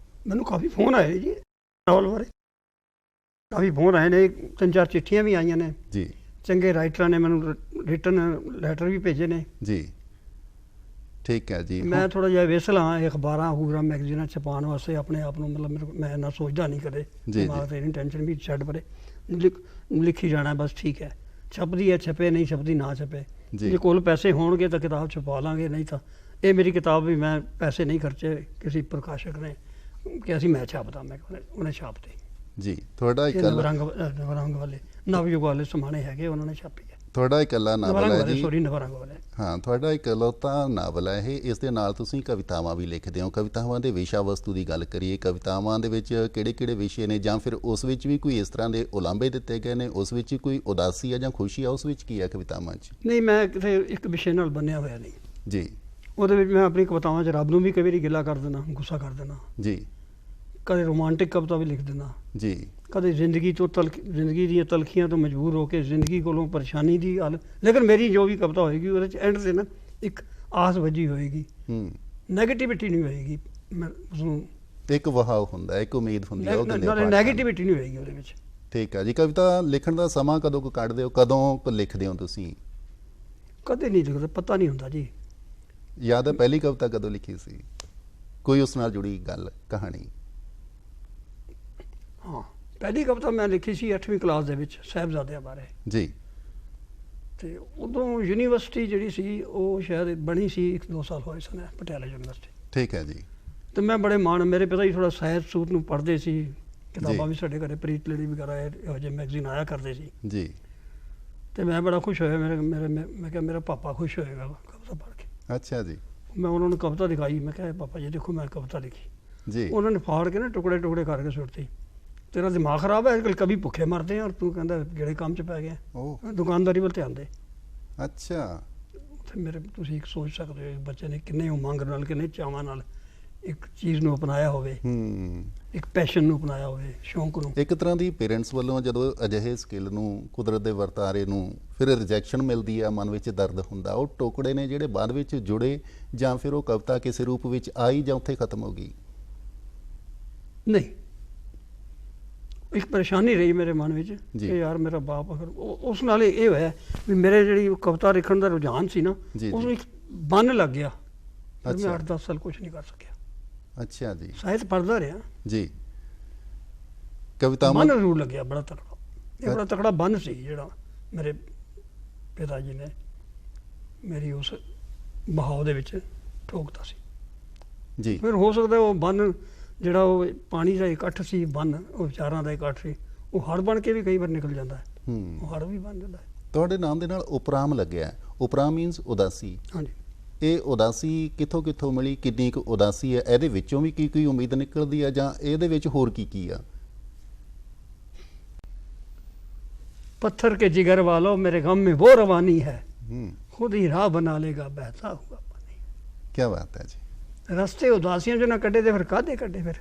ਮੈਨੂੰ ਕਾਫੀ ਫੋਨ ਆਏ ਜੀ ਨਾਵਲ ਬਾਰੇ, ਕਾਫੀ ਫੋਨ ਆਏ ਨੇ, 3-4 ਚਿੱਠੀਆਂ ਵੀ ਆਈਆਂ ਨੇ ਜੀ। ਚੰਗੇ ਰਾਈਟਰਾਂ ਨੇ ਮੈਨੂੰ ਰਿਟਨ ਲੈਟਰ ਵੀ ਭੇਜੇ ਨੇ ਜੀ। ਠੀਕ ਹੈ ਜੀ। ਮੈਂ ਥੋੜਾ ਜਿਹਾ ਵੇਸਲ ਹਾਂ ਅਖਬਾਰਾਂ ਅਖੂਰਾਂ ਮੈਗਜ਼ੀਨਾਂ ਛਪਾਉਣ ਵਾਸਤੇ ਆਪਣੇ ਆਪ ਨੂੰ, ਮਤਲਬ ਮੈਂ ਇੰਨਾ ਸੋਚਦਾ ਨਹੀਂ ਕਦੇ, ਦਿਮਾਗ ਤੇ ਟੈਨਸ਼ਨ ਵੀ ਛੱਡ ਪਰੇ, ਲਿਖੀ ਜਾਣਾ ਬਸ, ਠੀਕ ਹੈ। ਛਪਦੀ ਹੈ ਛਪੇ, ਨਹੀਂ ਛਪਦੀ ਨਾ ਛਪੇ। ਜੇ ਕੋਲ ਪੈਸੇ ਹੋਣਗੇ ਤਾਂ ਕਿਤਾਬ ਛਪਾ ਲਾਂਗੇ, ਨਹੀਂ ਤਾਂ ਇਹ ਮੇਰੀ ਕਿਤਾਬ ਵੀ ਮੈਂ ਪੈਸੇ ਨਹੀਂ ਖਰਚੇ ਕਿਸੇ ਪ੍ਰਕਾਸ਼ਕ ਨੇ ਕਿ ਅਸੀਂ ਮੈਂ ਛਾਪਦਾ, ਮੈਂ ਉਹਨੇ ਛਾਪਦੇ ਜੀ। ਤੁਹਾਡਾ ਨਵਰੰਗ ਵਾਲੇ ਨਵਯੁਗ ਵਾਲੇ ਸਮਾਣੇ ਹੈਗੇ, ਉਹਨਾਂ ਨੇ ਛਾਪੀ ਹੈ। ਤੁਹਾਡਾ ਇਕੱਲਾ ਨਾਵਲ ਹੈ ਜੀ? ਸੌਰੀ, ਨਵਰੰਗ ਵਾਲੇ। ਹਾਂ, ਤੁਹਾਡਾ ਇਕਲੌਤਾ ਨਾਵਲ ਹੈ ਇਹ। ਇਸ ਦੇ ਨਾਲ ਤੁਸੀਂ ਕਵਿਤਾਵਾਂ ਵੀ ਲਿਖਦੇ ਹੋ। ਕਵਿਤਾਵਾਂ ਦੇ ਵਿਸ਼ਾ ਵਸਤੂ ਦੀ ਗੱਲ ਕਰੀਏ, ਕਵਿਤਾਵਾਂ ਦੇ ਵਿੱਚ ਕਿਹੜੇ-ਕਿਹੜੇ ਵਿਸ਼ੇ ਨੇ, ਜਾਂ ਫਿਰ ਉਸ ਵਿੱਚ ਵੀ ਕੋਈ ਇਸ ਤਰ੍ਹਾਂ ਦੇ ਉਲਾਂਭੇ ਦਿੱਤੇ ਗਏ ਨੇ? ਉਸ ਵਿੱਚ ਕੋਈ ਉਦਾਸੀ ਹੈ ਜਾਂ ਖੁਸ਼ੀ ਹੈ? ਉਸ ਵਿੱਚ ਕੀ ਹੈ ਕਵਿਤਾਵਾਂ 'ਚ? ਨਹੀਂ, ਮੈਂ ਕਿਸੇ ਇੱਕ ਵਿਸ਼ੇ ਨਾਲ ਬੰਨਿਆ ਹੋਇਆ ਨਹੀਂ ਜੀ। ਉਹਦੇ ਵਿੱਚ ਮੈਂ ਆਪਣੀ ਕਵਿਤਾਵਾਂ 'ਚ ਰੱਬ ਨੂੰ ਵੀ ਕਈ ਵਾਰੀ ਗਿਲਾ ਕਰ ਦੇਣਾ, ਗੁੱਸਾ ਕਰ ਦੇਣਾ ਜੀ। ਕਦੇ ਰੋਮਾਂਟਿਕ ਕਵਿਤਾ ਵੀ ਲਿਖ ਦੇਣਾ ਜੀ। ਕਦੇ ਜ਼ਿੰਦਗੀ ਦੀਆਂ ਤਲਖੀਆਂ ਤੋਂ ਮਜਬੂਰ ਹੋ ਕੇ ਜ਼ਿੰਦਗੀ ਕੋਲੋਂ ਪਰੇਸ਼ਾਨੀ ਦੀ ਹੱਲ। ਲੇਕਿਨ ਮੇਰੀ ਜੋ ਵੀ ਕਵਿਤਾ ਹੋਏਗੀ ਉਹਦੇ 'ਚ ਐਂਡ 'ਤੇ ਨਾ ਇੱਕ ਆਸ ਵੱਜੀ ਹੋਏਗੀ, ਨੈਗੇਟਿਵਿਟੀ ਨਹੀਂ ਹੋਏਗੀ। ਮੈਂ ਉਸਨੂੰ ਇੱਕ ਵਹਾਅ ਹੁੰਦਾ, ਇੱਕ ਉਮੀਦ ਹੁੰਦੀ ਹੈ, ਨੈਗੇਟਿਵਿਟੀ ਨਹੀਂ ਹੋਏਗੀ ਉਹਦੇ ਵਿੱਚ। ਠੀਕ ਹੈ ਜੀ। ਕਵਿਤਾ ਲਿਖਣ ਦਾ ਸਮਾਂ ਕਦੋਂ ਕੁ ਕੱਢਦੇ ਹੋ, ਕਦੋਂ ਲਿਖਦੇ ਹੋ ਤੁਸੀਂ? ਕਦੇ ਨਹੀਂ ਲਿਖਦਾ, ਪਤਾ ਨਹੀਂ ਹੁੰਦਾ ਜੀ। ਯਾਦ ਹੈ ਪਹਿਲੀ ਕਵਿਤਾ ਕਦੋਂ ਲਿਖੀ ਸੀ? ਕੋਈ ਉਸ ਨਾਲ ਜੁੜੀ ਗੱਲ, ਕਹਾਣੀ? ਹਾਂ, ਪਹਿਲੀ ਕਵਿਤਾ ਮੈਂ ਲਿਖੀ ਸੀ 8ਵੀਂ ਕਲਾਸ ਦੇ ਵਿੱਚ, ਸਾਹਿਬਜ਼ਾਦਿਆਂ ਬਾਰੇ ਜੀ। ਤੇ ਉਦੋਂ ਯੂਨੀਵਰਸਿਟੀ ਜਿਹੜੀ ਸੀ ਉਹ ਸ਼ਾਇਦ ਬਣੀ ਸੀ 1-2 ਸਾਲ ਹੋਏ ਸਨ, ਪਟਿਆਲਾ ਯੂਨੀਵਰਸਿਟੀ। ਠੀਕ ਹੈ ਜੀ। ਤੇ ਮੈਂ ਬੜੇ ਮਾਣ, ਮੇਰੇ ਪਿਤਾ ਜੀ ਥੋੜਾ ਸਾਹਿਤ ਸੂਤ ਨੂੰ ਪੜ੍ਹਦੇ ਸੀ, ਕਿਤਾਬਾਂ ਵੀ ਸਾਡੇ ਘਰੇ ਪ੍ਰੀਤ ਲੜੀ ਵਗੈਰਾ ਇਹੋ ਜਿਹੇ ਮੈਗਜ਼ੀਨ ਆਇਆ ਕਰਦੇ ਸੀ ਜੀ। ਤੇ ਮੈਂ ਬੜਾ ਖੁਸ਼ ਹੋਇਆ, ਮੈਂ ਕਿਹਾ ਮੇਰਾ ਪਾਪਾ ਖੁਸ਼ ਹੋਏਗਾ ਕਵਿਤਾ ਪੜ੍ਹ ਕੇ। ਅੱਛਾ ਜੀ। ਮੈਂ ਉਹਨਾਂ ਨੂੰ ਕਵਿਤਾ ਦਿਖਾਈ, ਮੈਂ ਕਿਹਾ ਪਾਪਾ ਜੀ ਦੇਖੋ ਮੈਂ ਕਵਿਤਾ ਲਿਖੀ ਜੀ। ਉਹਨਾਂ ਨੇ ਫਾੜ ਕੇ ਨਾ ਟੁਕੜੇ ਟੁਕੜੇ ਕਰਕੇ ਸੁੱਟਤੀ। ਤੇਰਾ ਦਿਮਾਗ ਖਰਾਬ ਹੈ, ਅੱਜ ਕੱਲ੍ਹ ਕभी ਭੁੱਖੇ ਮਰਦੇ ਆ, ਤੂੰ ਕਹਿੰਦਾ ਜਿਹੜੇ ਕੰਮ 'ਚ ਪੈ ਗਿਆ, ਦੁਕਾਨਦਾਰੀ ਵੱਲ ਧਿਆਨ ਦੇ। ਅੱਛਾ। ਤੇ ਮੇਰੇ ਤੁਸੀਂ ਇੱਕ ਸੋਚ ਸਕਦੇ ਹੋ ਬੱਚੇ ਨੇ ਕਿੰਨੇ ਉਮੰਗ ਨਾਲ, ਕਿੰਨੇ ਚਾਵਾਂ ਨਾਲ ਇੱਕ ਚੀਜ਼ ਨੂੰ ਅਪਣਾਇਆ ਹੋਵੇ, ਇੱਕ ਪੈਸ਼ਨ ਨੂੰ ਅਪਣਾਇਆ ਹੋਵੇ, ਸ਼ੌਂਕ ਨੂੰ। ਇੱਕ ਤਰ੍ਹਾਂ ਦੀ ਪੇਰੈਂਟਸ ਵੱਲੋਂ ਜਦੋਂ ਅਜਿਹੇ ਸਕਿੱਲ ਨੂੰ, ਕੁਦਰਤ ਦੇ ਵਰਤਾਰੇ ਨੂੰ ਫਿਰ ਰਿਜੈਕਸ਼ਨ ਮਿਲਦੀ ਆ, ਮਨ ਵਿੱਚ ਦਰਦ ਹੁੰਦਾ, ਉਹ ਟੁਕੜੇ ਨੇ ਜਿਹੜੇ ਬਾਅਦ ਵਿੱਚ ਜੁੜੇ, ਜਾਂ ਫਿਰ ਉਹ ਕਵਿਤਾ ਕਿਸੇ ਰੂਪ ਵਿੱਚ ਆਈ ਜਾਂ ਉੱਥੇ ਖਤਮ ਹੋ ਗਈ? ਨਹੀਂ, ਇੱਕ ਪਰੇਸ਼ਾਨੀ ਰਹੀ ਮੇਰੇ ਮਨ ਵਿੱਚ ਕਿ ਯਾਰ ਮੇਰਾ ਬਾਪ ਅਗਰ ਉਸ ਨਾਲ ਇਹ ਹੋਇਆ ਵੀ ਮੇਰੇ ਜਿਹੜੀ ਕਵਿਤਾ ਲਿਖਣ ਦਾ ਰੁਝਾਨ ਸੀ ਨਾ, ਉਸਨੂੰ ਇੱਕ ਬੰਨ ਲੱਗ ਗਿਆ। ਫਿਰ ਮੈਂ 8-10 ਸਾਲ ਕੁਝ ਨਹੀਂ ਕਰ ਸਕਿਆ। ਅੱਛਾ ਜੀ। ਸਾਹਿਤ ਪੜ੍ਹਦਾ ਰਿਹਾ ਜੀ, ਕਵਿਤਾਵਾਂ ਬੰਨ ਜ਼ਰੂਰ ਲੱਗਿਆ ਬੜਾ ਤਕੜਾ। ਇਹ ਬੜਾ ਤਕੜਾ ਬੰਨ ਸੀ ਜਿਹੜਾ ਮੇਰੇ ਪਿਤਾ ਜੀ ਨੇ ਮੇਰੀ ਉਸ ਬਹਾਵ ਦੇ ਵਿੱਚ ਠੋਕਤਾ ਸੀ ਜੀ। ਫਿਰ ਹੋ ਸਕਦਾ ਉਹ ਬੰਨ ਜਿਹੜਾ ਉਹ ਪਾਣੀ ਦਾ ਇਕੱਠ ਸੀ, ਬੰਨ ਉਹ ਵਿਚਾਰਾਂ ਦਾ ਇਕੱਠ ਸੀ, ਉਹ ਹੜ ਬਣ ਕੇ ਵੀ ਕਈ ਵਾਰ ਨਿਕਲ ਜਾਂਦਾ ਹੈ, ਉਹ ਹੜ ਵੀ ਬਣ ਜਾਂਦਾ ਹੈ। ਤੁਹਾਡੇ ਨਾਮ ਦੇ ਨਾਲ ਉਪਰਾਮ ਲੱਗਿਆ, ਉਪਰਾਮ ਮੀਨਸ ਉਦਾਸੀ। ਹਾਂਜੀ। ਇਹ ਉਦਾਸੀ ਕਿੱਥੋਂ ਕਿੱਥੋਂ ਮਿਲੀ, ਕਿੰਨੀ ਕੁ ਉਦਾਸੀ ਹੈ, ਇਹਦੇ ਵਿੱਚੋਂ ਵੀ ਕੀ ਕੋਈ ਉਮੀਦ ਨਿਕਲਦੀ ਹੈ, ਜਾਂ ਇਹਦੇ ਵਿੱਚ ਹੋਰ ਕੀ ਕੀ ਆ? पत्थर के जिगर वालों मेरे गम में वो रवानी है, खुद ही राह बना लेगा बहता हुआ पानी। क्या बात है जी। रस्ते उदासियां जो ना कटे थे, फिर कादे कटे फिर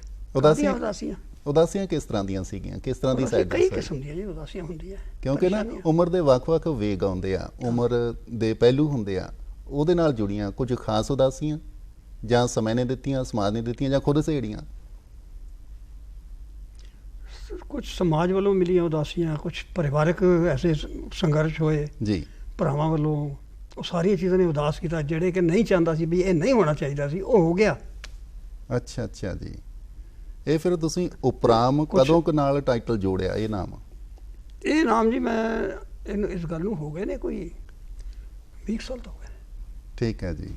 ਉਦਾਸੀਆਂ ਕਿਸ ਤਰ੍ਹਾਂ ਦੀਆਂ ਸੀਗੀਆਂ, ਕਿਸ ਤਰ੍ਹਾਂ ਦੀ ਸਾਈਡ? ਕਈ ਕਿਸਮ ਦੀਆਂ ਜੀ ਉਦਾਸੀਆਂ ਹੁੰਦੀਆਂ, ਕਿਉਂਕਿ ਨਾ ਉਮਰ ਦੇ ਵੱਖ-ਵੱਖ ਵੇਗ ਆਉਂਦੇ ਆ, ਉਮਰ ਦੇ ਪਹਿਲੂ ਹੁੰਦੇ ਆ, ਉਹਦੇ ਨਾਲ ਜੁੜੀਆਂ ਕੁਝ ਖਾਸ ਉਦਾਸੀਆਂ ਜਾਂ ਸਮੇਂ ਨੇ ਦਿੱਤੀਆਂ, ਸਮਾਜ ਨੇ ਦਿੱਤੀਆਂ, ਜਾਂ ਖੁਦ ਸੇੜੀਆਂ? ਕੁਝ ਸਮਾਜ ਵੱਲੋਂ ਮਿਲੀਆਂ ਉਦਾਸੀਆਂ, ਕੁਝ ਪਰਿਵਾਰਕ ਐਸੇ ਸੰਘਰਸ਼ ਹੋਏ ਜੀ ਭਰਾਵਾਂ ਵੱਲੋਂ, ਉਹ ਸਾਰੀਆਂ ਚੀਜ਼ਾਂ ਨੇ ਉਦਾਸ ਕੀਤਾ। ਜਿਹੜੇ ਕਿ ਨਹੀਂ ਚਾਹੁੰਦਾ ਸੀ ਵੀ ਇਹ ਨਹੀਂ ਹੋਣਾ ਚਾਹੀਦਾ ਸੀ, ਉਹ ਹੋ ਗਿਆ। ਅੱਛਾ ਅੱਛਾ ਜੀ। ਇਹ ਫਿਰ ਤੁਸੀਂ ਉਪਰਾਮ ਕਦੋਂ ਕੁ ਨਾਲ ਟਾਈਟਲ ਜੋੜਿਆ ਇਹ ਨਾਮ? ਇਹ ਨਾਮ ਜੀ ਮੈਂ ਇਹਨੂੰ ਇਸ ਗੱਲ ਨੂੰ ਹੋ ਗਏ ਨੇ ਕੋਈ 20 ਸਾਲ ਤੋਂ ਹੋ ਗਏ। ਠੀਕ ਹੈ ਜੀ।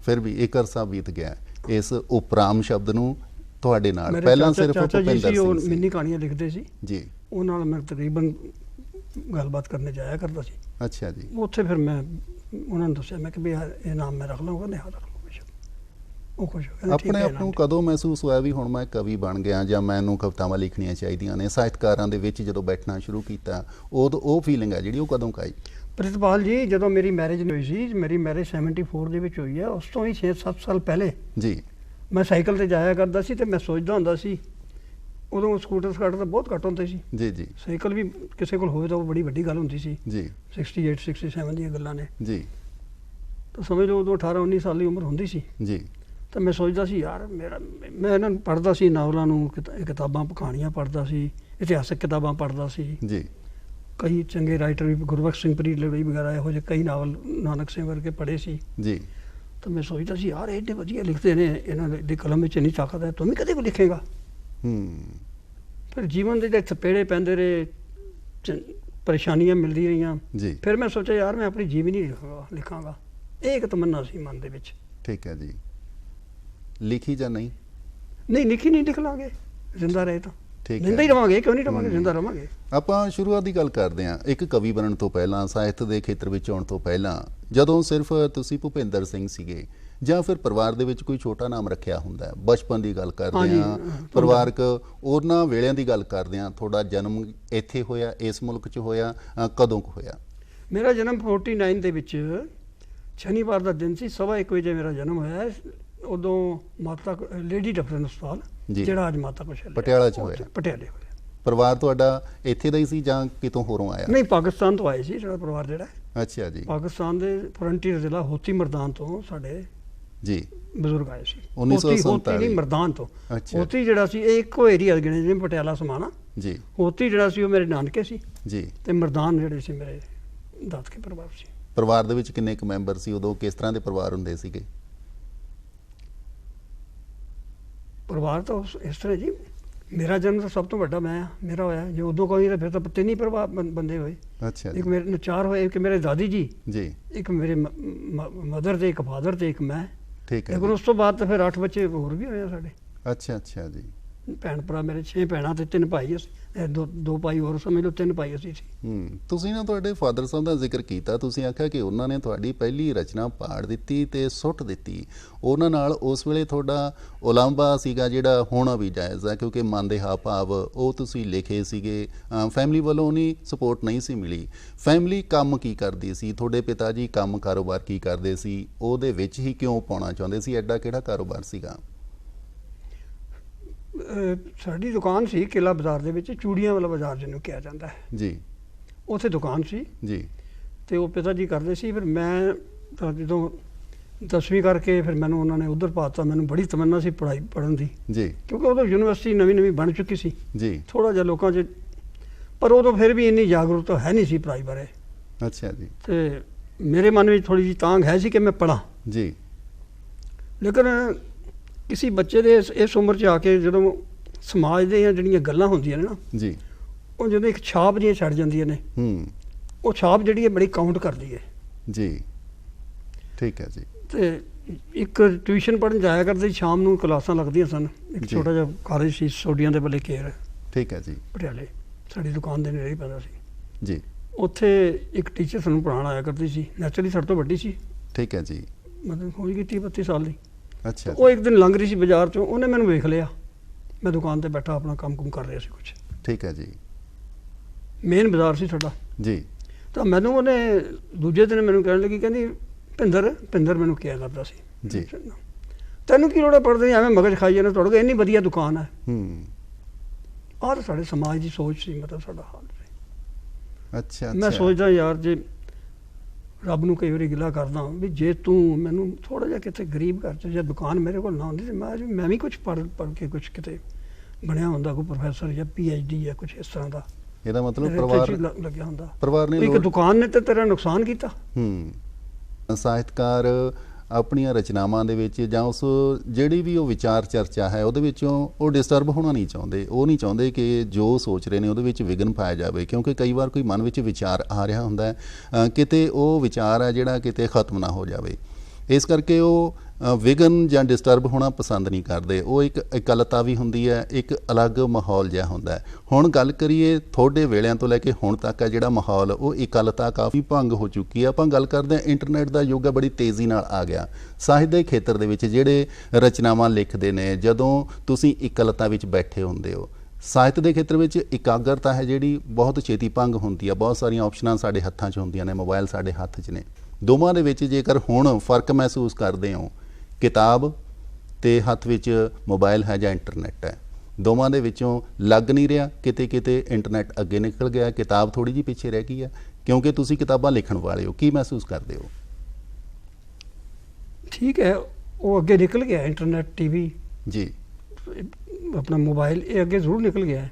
ਫਿਰ ਵੀ ਇੱਕ ਅਰਸਾ ਬੀਤ ਗਿਆ ਇਸ ਉਪਰਾਮ ਸ਼ਬਦ ਨੂੰ ਤੁਹਾਡੇ ਨਾਲ। ਪਹਿਲਾਂ ਸਿਰਫ ਭੁਪਿੰਦਰ ਸਿੰਘ ਸੀ, ਮਿੰਨੀ ਕਹਾਣੀਆਂ ਲਿਖਦੇ ਸੀ ਜੀ, ਉਹ ਨਾਲ ਮੈਂ ਤਕਰੀਬਨ ਗੱਲਬਾਤ ਕਰਨੇ ਜਾਇਆ ਕਰਦਾ ਸੀ। ਅੱਛਾ ਜੀ। ਉੱਥੇ ਫਿਰ ਮੈਂ ਉਹਨਾਂ ਨੂੰ ਦੱਸਿਆ, ਮੈਂ ਕਿ ਵੀ ਇਹ ਨਾਮ ਮੈਂ ਰੱਖ ਲਵਾਂਗਾ, ਨਿਹਾਲ ਰੱਖ ਲਵਾਂਗਾ। ਉਹ ਖੁਸ਼ ਹੋ ਗਏ। ਆਪਣੇ ਆਪ ਨੂੰ ਕਦੋਂ ਮਹਿਸੂਸ ਹੋਇਆ ਵੀ ਹੁਣ ਮੈਂ ਕਵੀ ਬਣ ਗਿਆ ਜਾਂ ਮੈਨੂੰ ਕਵਿਤਾਵਾਂ ਲਿਖਣੀਆਂ ਚਾਹੀਦੀਆਂ ਨੇ? ਸਾਹਿਤਕਾਰਾਂ ਦੇ ਵਿੱਚ ਜਦੋਂ ਬੈਠਣਾ ਸ਼ੁਰੂ ਕੀਤਾ ਉਦੋਂ ਉਹ ਫੀਲਿੰਗ ਹੈ ਜਿਹੜੀ ਉਹ ਕਦੋਂ ਆਈ? ਪ੍ਰਿਤਪਾਲ ਜੀ, ਜਦੋਂ ਮੇਰੀ ਮੈਰਿਜ ਹੋਈ ਸੀ, ਮੇਰੀ ਮੈਰਿਜ 74 ਦੇ ਵਿੱਚ ਹੋਈ ਹੈ, ਉਸ ਤੋਂ ਹੀ 6-7 ਸਾਲ ਪਹਿਲੇ ਜੀ ਮੈਂ ਸਾਈਕਲ ਤੇ ਜਾਇਆ ਕਰਦਾ ਸੀ ਤੇ ਮੈਂ ਸੋਚਦਾ ਹੁੰਦਾ ਸੀ, ਉਦੋਂ ਸਕੂਟਰ ਸਕਾਟਰ ਤਾਂ ਬਹੁਤ ਘੱਟ ਹੁੰਦੇ ਸੀ ਜੀ ਜੀ, ਸਾਈਕਲ ਵੀ ਕਿਸੇ ਕੋਲ ਹੋਵੇ ਤਾਂ ਉਹ ਬੜੀ ਵੱਡੀ ਗੱਲ ਹੁੰਦੀ ਸੀ ਜੀ। 68 67 ਦੀਆਂ ਗੱਲਾਂ ਨੇ ਜੀ। ਤਾਂ ਸਮਝ ਲਓ ਉਦੋਂ 18-19 ਸਾਲ ਦੀ ਉਮਰ ਹੁੰਦੀ ਸੀ ਜੀ। ਤਾਂ ਮੈਂ ਸੋਚਦਾ ਸੀ ਯਾਰ ਮੈਂ ਇਹਨਾਂ ਨੂੰ ਪੜ੍ਹਦਾ ਸੀ, ਨਾਵਲਾਂ ਨੂੰ, ਕਿਤਾਬਾਂ ਕਹਾਣੀਆਂ ਪੜ੍ਹਦਾ ਸੀ, ਇਤਿਹਾਸਕ ਕਿਤਾਬਾਂ ਪੜ੍ਹਦਾ ਸੀ ਜੀ। ਕਈ ਚੰਗੇ ਰਾਈਟਰ ਵੀ, ਗੁਰਬਖਸ਼ ਸਿੰਘ ਪ੍ਰੀਤਲੜੀ ਵਗੈਰਾ ਇਹੋ ਜਿਹੇ ਕਈ ਨਾਵਲ ਨਾਨਕ ਸਿੰਘ ਵਰਗੇ ਪੜ੍ਹੇ ਸੀ ਜੀ। ਤਾਂ ਮੈਂ ਸੋਚਦਾ ਸੀ ਯਾਰ ਐਡੇ ਵਧੀਆ ਲਿਖਦੇ ਨੇ, ਇਹਨਾਂ ਦੀ ਕਲਮ ਵਿੱਚ ਇੰਨੀ ਤਾਕਤ ਹੈ, ਤੂੰ ਵੀ ਕਦੇ ਵੀ ਲਿਖੇਗਾ। ਫਿਰ ਜੀਵਨ ਦੇ ਜਿਹੜੇ ਥਪੇੜੇ ਪੈਂਦੇ ਰਹੇ, ਪਰੇਸ਼ਾਨੀਆਂ ਮਿਲਦੀਆਂ ਰਹੀਆਂ, ਫਿਰ ਮੈਂ ਸੋਚਿਆ ਯਾਰ ਮੈਂ ਆਪਣੀ ਜੀਵਨੀ ਲਿਖਾਂਗਾ। ਇਹ ਇੱਕ ਤਮੰਨਾ ਸੀ ਮਨ ਦੇ ਵਿੱਚ। ਠੀਕ ਹੈ ਜੀ। ਲਿਖੀ ਜਾਂ ਨਹੀਂ? ਨਹੀਂ ਲਿਖੀ ਨਹੀਂ, ਲਿਖ ਲਾਂਗੇ ਜ਼ਿੰਦਾ ਰਹੇ ਤਾਂ। ਠੀਕ ਹੈ, ਜ਼ਿੰਦਾ ਹੀ ਰਵਾਂਗੇ, ਕਿਉਂ ਨਹੀਂ ਰਵਾਂਗੇ, ਜ਼ਿੰਦਾ ਰਵਾਂਗੇ। ਆਪਾਂ ਸ਼ੁਰੂਆਤ ਦੀ ਗੱਲ ਕਰਦੇ ਹਾਂ। ਇੱਕ ਕਵੀ ਬਣਨ ਤੋਂ ਪਹਿਲਾਂ, ਸਾਹਿਤ ਦੇ ਖੇਤਰ ਵਿੱਚ ਆਉਣ ਤੋਂ ਪਹਿਲਾਂ, ਜਦੋਂ ਸਿਰਫ ਤੁਸੀਂ ਭੁਪਿੰਦਰ ਸਿੰਘ ਸੀਗੇ ਜਾਂ ਫਿਰ ਪਰਿਵਾਰ ਦੇ ਵਿੱਚ ਕੋਈ ਛੋਟਾ ਨਾਮ ਰੱਖਿਆ ਹੁੰਦਾ? ਬਚਪਨ ਦੀ ਗੱਲ ਕਰਦੇ ਹਾਂ, ਪਰਿਵਾਰਕ ਉਹਨਾਂ ਵੇਲਿਆਂ ਦੀ ਗੱਲ ਕਰਦੇ ਹਾਂ। ਤੁਹਾਡਾ ਜਨਮ ਇੱਥੇ ਹੋਇਆ, ਇਸ ਮੁਲਕ 'ਚ ਹੋਇਆ, ਕਦੋਂ ਕੁ ਹੋਇਆ? ਮੇਰਾ ਜਨਮ 49 ਦੇ ਵਿੱਚ ਸ਼ਨੀਵਾਰ ਦਾ ਦਿਨ ਸੀ, 1:15 ਵਜੇ ਮੇਰਾ ਜਨਮ ਹੋਇਆ। ਉਦੋਂ ਮਾਤਾ ਲੇਡੀ ਡਾਕਟਰ ਹਸਪਤਾਲ, ਜਿਹੜਾ ਅੱਜ ਮਾਤਾ ਕੁਸ਼ਲ ਪਟਿਆਲਾ 'ਚ ਹੋਇਆ। ਪਟਿਆਲੇ ਹੋਇਆ। ਪਰਿਵਾਰ ਤੁਹਾਡਾ ਇੱਥੇ ਦਾ ਹੀ ਸੀ ਜਾਂ ਕਿਤੋਂ ਹੋਰੋਂ ਆਇਆ? ਨਹੀਂ, ਪਾਕਿਸਤਾਨ ਤੋਂ ਆਏ ਸੀ ਸਾਡਾ ਪਰਿਵਾਰ ਜਿਹੜਾ। ਅੱਛਾ ਜੀ। ਪਾਕਿਸਤਾਨ ਦੇ ਫਰੰਟੀਅਰ ਜ਼ਿਲ੍ਹਾ ਹੋਤੀ ਮਰਦਾਨ ਤੋਂ ਸਾਡੇ ਜੀ ਬਜ਼ੁਰਗ ਆਏ ਸੀ। 1947 ਨਹੀਂ, ਮਰਦਾਨ ਤੋਂ। ਹੋਤੀ ਜਿਹੜਾ ਸੀ ਇਹ ਇੱਕੋ ਏਰੀਆ ਗਿਣੇ ਜਿਵੇਂ ਪਟਿਆਲਾ ਸਮਾਣਾ ਜੀ। ਹੋਤੀ ਜਿਹੜਾ ਸੀ ਉਹ ਮੇਰੇ ਨਾਨਕੇ ਸੀ ਜੀ, ਤੇ ਮਰਦਾਨ ਜਿਹੜੇ ਸੀ ਮੇਰੇ ਦਾਦਕੇ ਪਰਿਵਾਰ ਸੀ। ਪਰਿਵਾਰ ਦੇ ਵਿੱਚ ਕਿੰਨੇ ਕੁ ਮੈਂਬਰ ਸੀ ਉਦੋਂ? ਕਿਸ ਤਰ੍ਹਾਂ ਦੇ ਪਰਿਵਾਰ ਹੁੰਦੇ ਸੀਗੇ? ਪਰਿਵਾਰ ਤਾਂ ਇਸ ਤਰ੍ਹਾਂ ਜੀ, ਮੇਰਾ ਜਨਮ ਤਾਂ ਸਭ ਤੋਂ ਵੱਡਾ ਮੇਰਾ ਹੋਇਆ। ਜੇ ਉਦੋਂ ਕੋਈ ਤਾਂ ਫਿਰ ਤਾਂ 3 ਹੀ ਪਰਿਵਾਰ ਬੰਦੇ ਹੋਏ। ਅੱਛਾ। ਇੱਕ ਮੇਰੇ 4 ਹੋਏ, ਇੱਕ ਮੇਰੇ ਦਾਦੀ ਜੀ ਜੀ, ਇੱਕ ਮੇਰੇ ਮਦਰ ਤੇ ਇੱਕ ਫਾਦਰ ਤੇ ਇੱਕ ਮੈਂ। ਠੀਕ ਹੈ। ਲੇਕਿਨ ਉਸ ਤੋਂ ਬਾਅਦ ਤਾਂ ਫਿਰ 8 ਬੱਚੇ ਹੋਰ ਵੀ ਹੋਏ ਸਾਡੇ। ਅੱਛਾ ਅੱਛਾ ਜੀ। ਭੈਣ ਭਰਾ ਮੇਰੇ 6 ਭੈਣਾਂ ਤੇ 3 ਭਾਈ ਅਸੀਂ, 2 ਭਾਈ ਹੋਰ ਸਮਝ ਲਓ, 3 ਭਾਈ ਅਸੀਂ ਸੀ। ਤੁਸੀਂ ਨਾ ਤੁਹਾਡੇ ਫਾਦਰ ਸਾਹਿਬ ਦਾ ਜ਼ਿਕਰ ਕੀਤਾ, ਤੁਸੀਂ ਆਖਿਆ ਕਿ ਉਹਨਾਂ ਨੇ ਤੁਹਾਡੀ ਪਹਿਲੀ ਰਚਨਾ ਪਾੜ ਦਿੱਤੀ ਤੇ ਸੁੱਟ ਦਿੱਤੀ। ਉਹਨਾਂ ਨਾਲ ਉਸ ਵੇਲੇ ਤੁਹਾਡਾ ਉਲਾਂਭਾ ਸੀਗਾ ਜਿਹੜਾ ਹੋਣਾ ਵੀ ਜਾਇਜ਼ ਹੈ, ਕਿਉਂਕਿ ਮਨ ਦੇ ਹਾਵ ਭਾਵ ਉਹ ਤੁਸੀਂ ਲਿਖੇ ਸੀਗੇ। ਫੈਮਿਲੀ ਵੱਲੋਂ ਨਹੀਂ ਸਪੋਰਟ ਨਹੀਂ ਸੀ ਮਿਲੀ। ਫੈਮਿਲੀ ਕੰਮ ਕੀ ਕਰਦੀ ਸੀ? ਤੁਹਾਡੇ ਪਿਤਾ ਜੀ ਕੰਮ ਕਾਰੋਬਾਰ ਕੀ ਕਰਦੇ ਸੀ? ਉਹਦੇ ਵਿੱਚ ਹੀ ਕਿਉਂ ਪਾਉਣਾ ਚਾਹੁੰਦੇ ਸੀ? ਐਡਾ ਕਿਹੜਾ ਕਾਰੋਬਾਰ ਸੀਗਾ? ਸਾਡੀ ਦੁਕਾਨ ਸੀ ਕਿਲਾ ਬਾਜ਼ਾਰ ਦੇ ਵਿੱਚ, ਚੂੜੀਆਂ ਵਾਲਾ ਬਾਜ਼ਾਰ ਜਿਹਨੂੰ ਕਿਹਾ ਜਾਂਦਾ ਹੈ ਜੀ। ਉੱਥੇ ਦੁਕਾਨ ਸੀ ਜੀ, ਤੇ ਉਹ ਪਿਤਾ ਜੀ ਕਰਦੇ ਸੀ। ਫਿਰ ਮੈਂ ਜਦੋਂ 10ਵੀਂ ਕਰਕੇ ਫਿਰ ਮੈਨੂੰ ਉਹਨਾਂ ਨੇ ਉਧਰ ਪਾਤਾ। ਮੈਨੂੰ ਬੜੀ ਤਮੰਨਾ ਸੀ ਪੜ੍ਹਨ ਦੀ ਜੀ, ਕਿਉਂਕਿ ਉਦੋਂ ਯੂਨੀਵਰਸਿਟੀ ਨਵੀਂ ਬਣ ਚੁੱਕੀ ਸੀ ਜੀ। ਥੋੜਾ ਜਿਹਾ ਲੋਕਾਂ 'ਚ, ਪਰ ਉਦੋਂ ਫਿਰ ਵੀ ਇੰਨੀ ਜਾਗਰੂਕਤਾ ਹੈ ਨਹੀਂ ਸੀ ਪੜ੍ਹਾਈ ਬਾਰੇ। ਅੱਛਾ ਜੀ। ਤੇ ਮੇਰੇ ਮਨ ਵਿੱਚ ਥੋੜੀ ਜਿਹੀ ਤਾਂਘ ਹੈ ਸੀ ਕਿ ਮੈਂ ਪੜ੍ਹਾਂ ਜੀ। ਲੇਕਿਨ ਕਿਸੇ ਬੱਚੇ ਦੇ ਇਸ ਉਮਰ 'ਚ ਆ ਕੇ ਜਦੋਂ ਸਮਾਜ ਦੀਆਂ ਜਿਹੜੀਆਂ ਗੱਲਾਂ ਹੁੰਦੀਆਂ ਨੇ ਨਾ ਜੀ, ਉਹ ਜਦੋਂ ਇੱਕ ਛਾਪ ਜਿਹੀਆਂ ਛੱਡ ਜਾਂਦੀਆਂ ਨੇ, ਉਹ ਛਾਪ ਜਿਹੜੀ ਹੈ ਬੜੀ ਕਾਊਂਟ ਕਰਦੀ ਹੈ ਜੀ। ਠੀਕ ਹੈ ਜੀ। ਤੇ ਇੱਕ ਟਿਊਸ਼ਨ ਪੜ੍ਹਨ ਜਾਇਆ ਕਰਦੇ ਸੀ, ਸ਼ਾਮ ਨੂੰ ਕਲਾਸਾਂ ਲੱਗਦੀਆਂ ਸਨ। ਇੱਕ ਛੋਟਾ ਜਿਹਾ ਕਾਲਜ ਸੀ ਸੋਡੀਆਂ ਦੇ ਬੱਲੇ ਕੇਰ। ਠੀਕ ਹੈ ਜੀ। ਪਟਿਆਲੇ ਸਾਡੀ ਦੁਕਾਨ ਦੇ ਨੇੜੇ ਹੀ ਪੈਂਦਾ ਸੀ ਜੀ। ਉੱਥੇ ਇੱਕ ਟੀਚਰ ਸਾਨੂੰ ਪੜ੍ਹਾਉਣ ਆਇਆ ਕਰਦੀ ਸੀ, ਨੈਚੁਰਲੀ ਸਾਡੇ ਤੋਂ ਵੱਡੀ ਸੀ। ਠੀਕ ਹੈ ਜੀ। ਮਤਲਬ ਹੋਈ ਗਈ 30-32 ਸਾਲ ਦੀ। ਅੱਛਾ। ਉਹ ਇੱਕ ਦਿਨ ਲੰਘ ਰਹੀ ਸੀ ਬਾਜ਼ਾਰ 'ਚੋਂ, ਉਹਨੇ ਮੈਨੂੰ ਵੇਖ ਲਿਆ। ਮੈਂ ਦੁਕਾਨ ਤੇ ਬੈਠਾ ਆਪਣਾ ਕੰਮ ਕਰ ਰਿਹਾ ਸੀ ਕੁਛ। ਠੀਕ ਹੈ ਜੀ। ਮੇਨ ਬਾਜ਼ਾਰ ਸੀ ਸਾਡਾ ਜੀ। ਤਾਂ ਮੈਨੂੰ ਉਹਨੇ ਦੂਜੇ ਦਿਨ ਮੈਨੂੰ ਕਹਿਣ ਲੱਗੀ, ਕਹਿੰਦੀ ਭਿੰਦਰ ਮੈਨੂੰ ਕਿਹਾ ਕਰਦਾ ਸੀ ਜੀ, ਤੈਨੂੰ ਕੀ ਲੋੜ ਹੈ ਪੜ੍ਹਦੇ, ਐਵੇਂ ਮਗਜ ਖਾਈ ਜਾਣਾ, ਤੁਹਾਡੇ ਕੋਲ ਇੰਨੀ ਵਧੀਆ ਦੁਕਾਨ ਹੈ। ਆਹ ਤਾਂ ਸਾਡੇ ਸਮਾਜ ਦੀ ਸੋਚ ਸੀ, ਮਤਲਬ ਸਾਡਾ ਹਾਲ ਸੀ। ਅੱਛਾ। ਮੈਂ ਸੋਚਦਾ ਯਾਰ, ਜੇ ਰੱਬ ਨੂੰ ਕਈ ਵਾਰੀ ਗਿਲਾ ਕਰਦਾ ਵੀ ਜੇ ਤੂੰ ਮੈਨੂੰ ਥੋੜਾ ਜਿਹਾ ਕਿਤੇ ਗਰੀਬ ਘਰ 'ਚ ਜਾਂ ਦੁਕਾਨ ਮੇਰੇ ਕੋਲ ਨਾ ਹੁੰਦੀ ਤੇ ਮੈਂ ਵੀ ਕੁਛ ਪੜ੍ਹ ਕੇ ਕੁਛ ਕਿਤੇ ਬਣਿਆ ਹੁੰਦਾ, ਕੋਈ ਪ੍ਰੋਫੈਸਰ ਜਾਂ PhD ਜਾਂ ਕੁਛ ਇਸ ਤਰ੍ਹਾਂ ਦਾ। ਇਹਦਾ ਮਤਲਬ ਲੱਗਿਆ ਹੁੰਦਾ। ਪਰਿਵਾਰ ਨੇ ਇੱਕ ਦੁਕਾਨ ਨੇ ਤੇ ਤੇਰਾ ਨੁਕਸਾਨ ਕੀਤਾ। ਸਾਹਿਤਕਾਰ ਆਪਣੀਆਂ ਰਚਨਾਵਾਂ ਦੇ ਵਿੱਚ ਜਾਂ ਉਸ ਜਿਹੜੀ ਵੀ ਉਹ ਵਿਚਾਰ ਚਰਚਾ ਹੈ ਉਹਦੇ ਵਿੱਚੋਂ ਉਹ ਡਿਸਟਰਬ ਹੋਣਾ ਨਹੀਂ ਚਾਹੁੰਦੇ। ਉਹ ਨਹੀਂ ਚਾਹੁੰਦੇ ਕਿ ਜੋ ਸੋਚ ਰਹੇ ਨੇ ਉਹਦੇ ਵਿੱਚ ਵਿਘਨ ਪਾਇਆ ਜਾਵੇ, ਕਿਉਂਕਿ ਕਈ ਵਾਰ ਕੋਈ ਮਨ ਵਿੱਚ ਵਿਚਾਰ ਆ ਰਿਹਾ ਹੁੰਦਾ ਹੈ, ਕਿਤੇ ਉਹ ਵਿਚਾਰ ਹੈ ਜਿਹੜਾ ਕਿਤੇ ਖਤਮ ਨਾ ਹੋ ਜਾਵੇ। ਇਸ ਕਰਕੇ ਉਹ ਵਿਗਨ ਜਾਂ ਡਿਸਟਰਬ ਹੋਣਾ ਪਸੰਦ ਨਹੀਂ ਕਰਦੇ। ਉਹ ਇੱਕ ਇਕੱਲਤਾ ਵੀ ਹੁੰਦੀ ਹੈ, ਇੱਕ ਅਲੱਗ ਮਾਹੌਲ ਜਿਹਾ ਹੁੰਦਾ ਹੈ। ਹੁਣ ਗੱਲ ਕਰੀਏ ਤੁਹਾਡੇ ਵੇਲਿਆਂ ਤੋਂ ਲੈ ਕੇ ਹੁਣ ਤੱਕ ਹੈ ਜਿਹੜਾ ਮਾਹੌਲ, ਉਹ ਇਕੱਲਤਾ ਕਾਫੀ ਭੰਗ ਹੋ ਚੁੱਕੀ ਹੈ। ਆਪਾਂ ਗੱਲ ਕਰਦੇ ਹਾਂ ਇੰਟਰਨੈਟ ਦਾ ਯੁੱਗ ਹੈ, ਬੜੀ ਤੇਜ਼ੀ ਨਾਲ ਆ ਗਿਆ। ਸਾਹਿਤ ਦੇ ਖੇਤਰ ਦੇ ਵਿੱਚ ਜਿਹੜੇ ਰਚਨਾਵਾਂ ਲਿਖਦੇ ਨੇ, ਜਦੋਂ ਤੁਸੀਂ ਇਕੱਲਤਾ ਵਿੱਚ ਬੈਠੇ ਹੁੰਦੇ ਹੋ, ਸਾਹਿਤ ਦੇ ਖੇਤਰ ਵਿੱਚ ਇਕਾਗਰਤਾ ਹੈ ਜਿਹੜੀ ਬਹੁਤ ਛੇਤੀ ਭੰਗ ਹੁੰਦੀ ਹੈ। ਬਹੁਤ ਸਾਰੀਆਂ ਆਪਸ਼ਨਾਂ ਸਾਡੇ ਹੱਥਾਂ 'ਚ ਹੁੰਦੀਆਂ ਨੇ, ਮੋਬਾਈਲ ਸਾਡੇ ਹੱਥ 'ਚ ਨੇ। ਦੋਵਾਂ ਦੇ ਵਿੱਚ ਜੇਕਰ ਹੁਣ ਫਰਕ ਮਹਿਸੂਸ ਕਰਦੇ ਹੋ, ਕਿਤਾਬ ਤੇ ਹੱਥ ਵਿੱਚ ਮੋਬਾਈਲ ਹੈ ਜਾਂ ਇੰਟਰਨੈਟ ਹੈ, ਦੋਵਾਂ ਦੇ ਵਿੱਚੋਂ ਲੱਗ ਨਹੀਂ ਰਿਹਾ, ਕਿਤੇ ਕਿਤੇ ਇੰਟਰਨੈਟ ਅੱਗੇ ਨਿਕਲ ਗਿਆ, ਕਿਤਾਬ ਥੋੜੀ ਜਿਹੀ ਪਿੱਛੇ ਰਹਿ ਗਈ ਹੈ, ਕਿਉਂਕਿ ਤੁਸੀਂ ਕਿਤਾਬਾਂ ਲਿਖਣ ਵਾਲੇ ਹੋ। ਕੀ ਮਹਿਸੂਸ ਕਰਦੇ ਹੋ? ਠੀਕ ਹੈ, ਉਹ ਅੱਗੇ ਨਿਕਲ ਗਿਆ, ਇੰਟਰਨੈਟ, ਟੀਵੀ ਜੀ, ਆਪਣਾ ਮੋਬਾਈਲ, ਇਹ ਅੱਗੇ ਜ਼ਰੂਰ ਨਿਕਲ ਗਿਆ ਹੈ,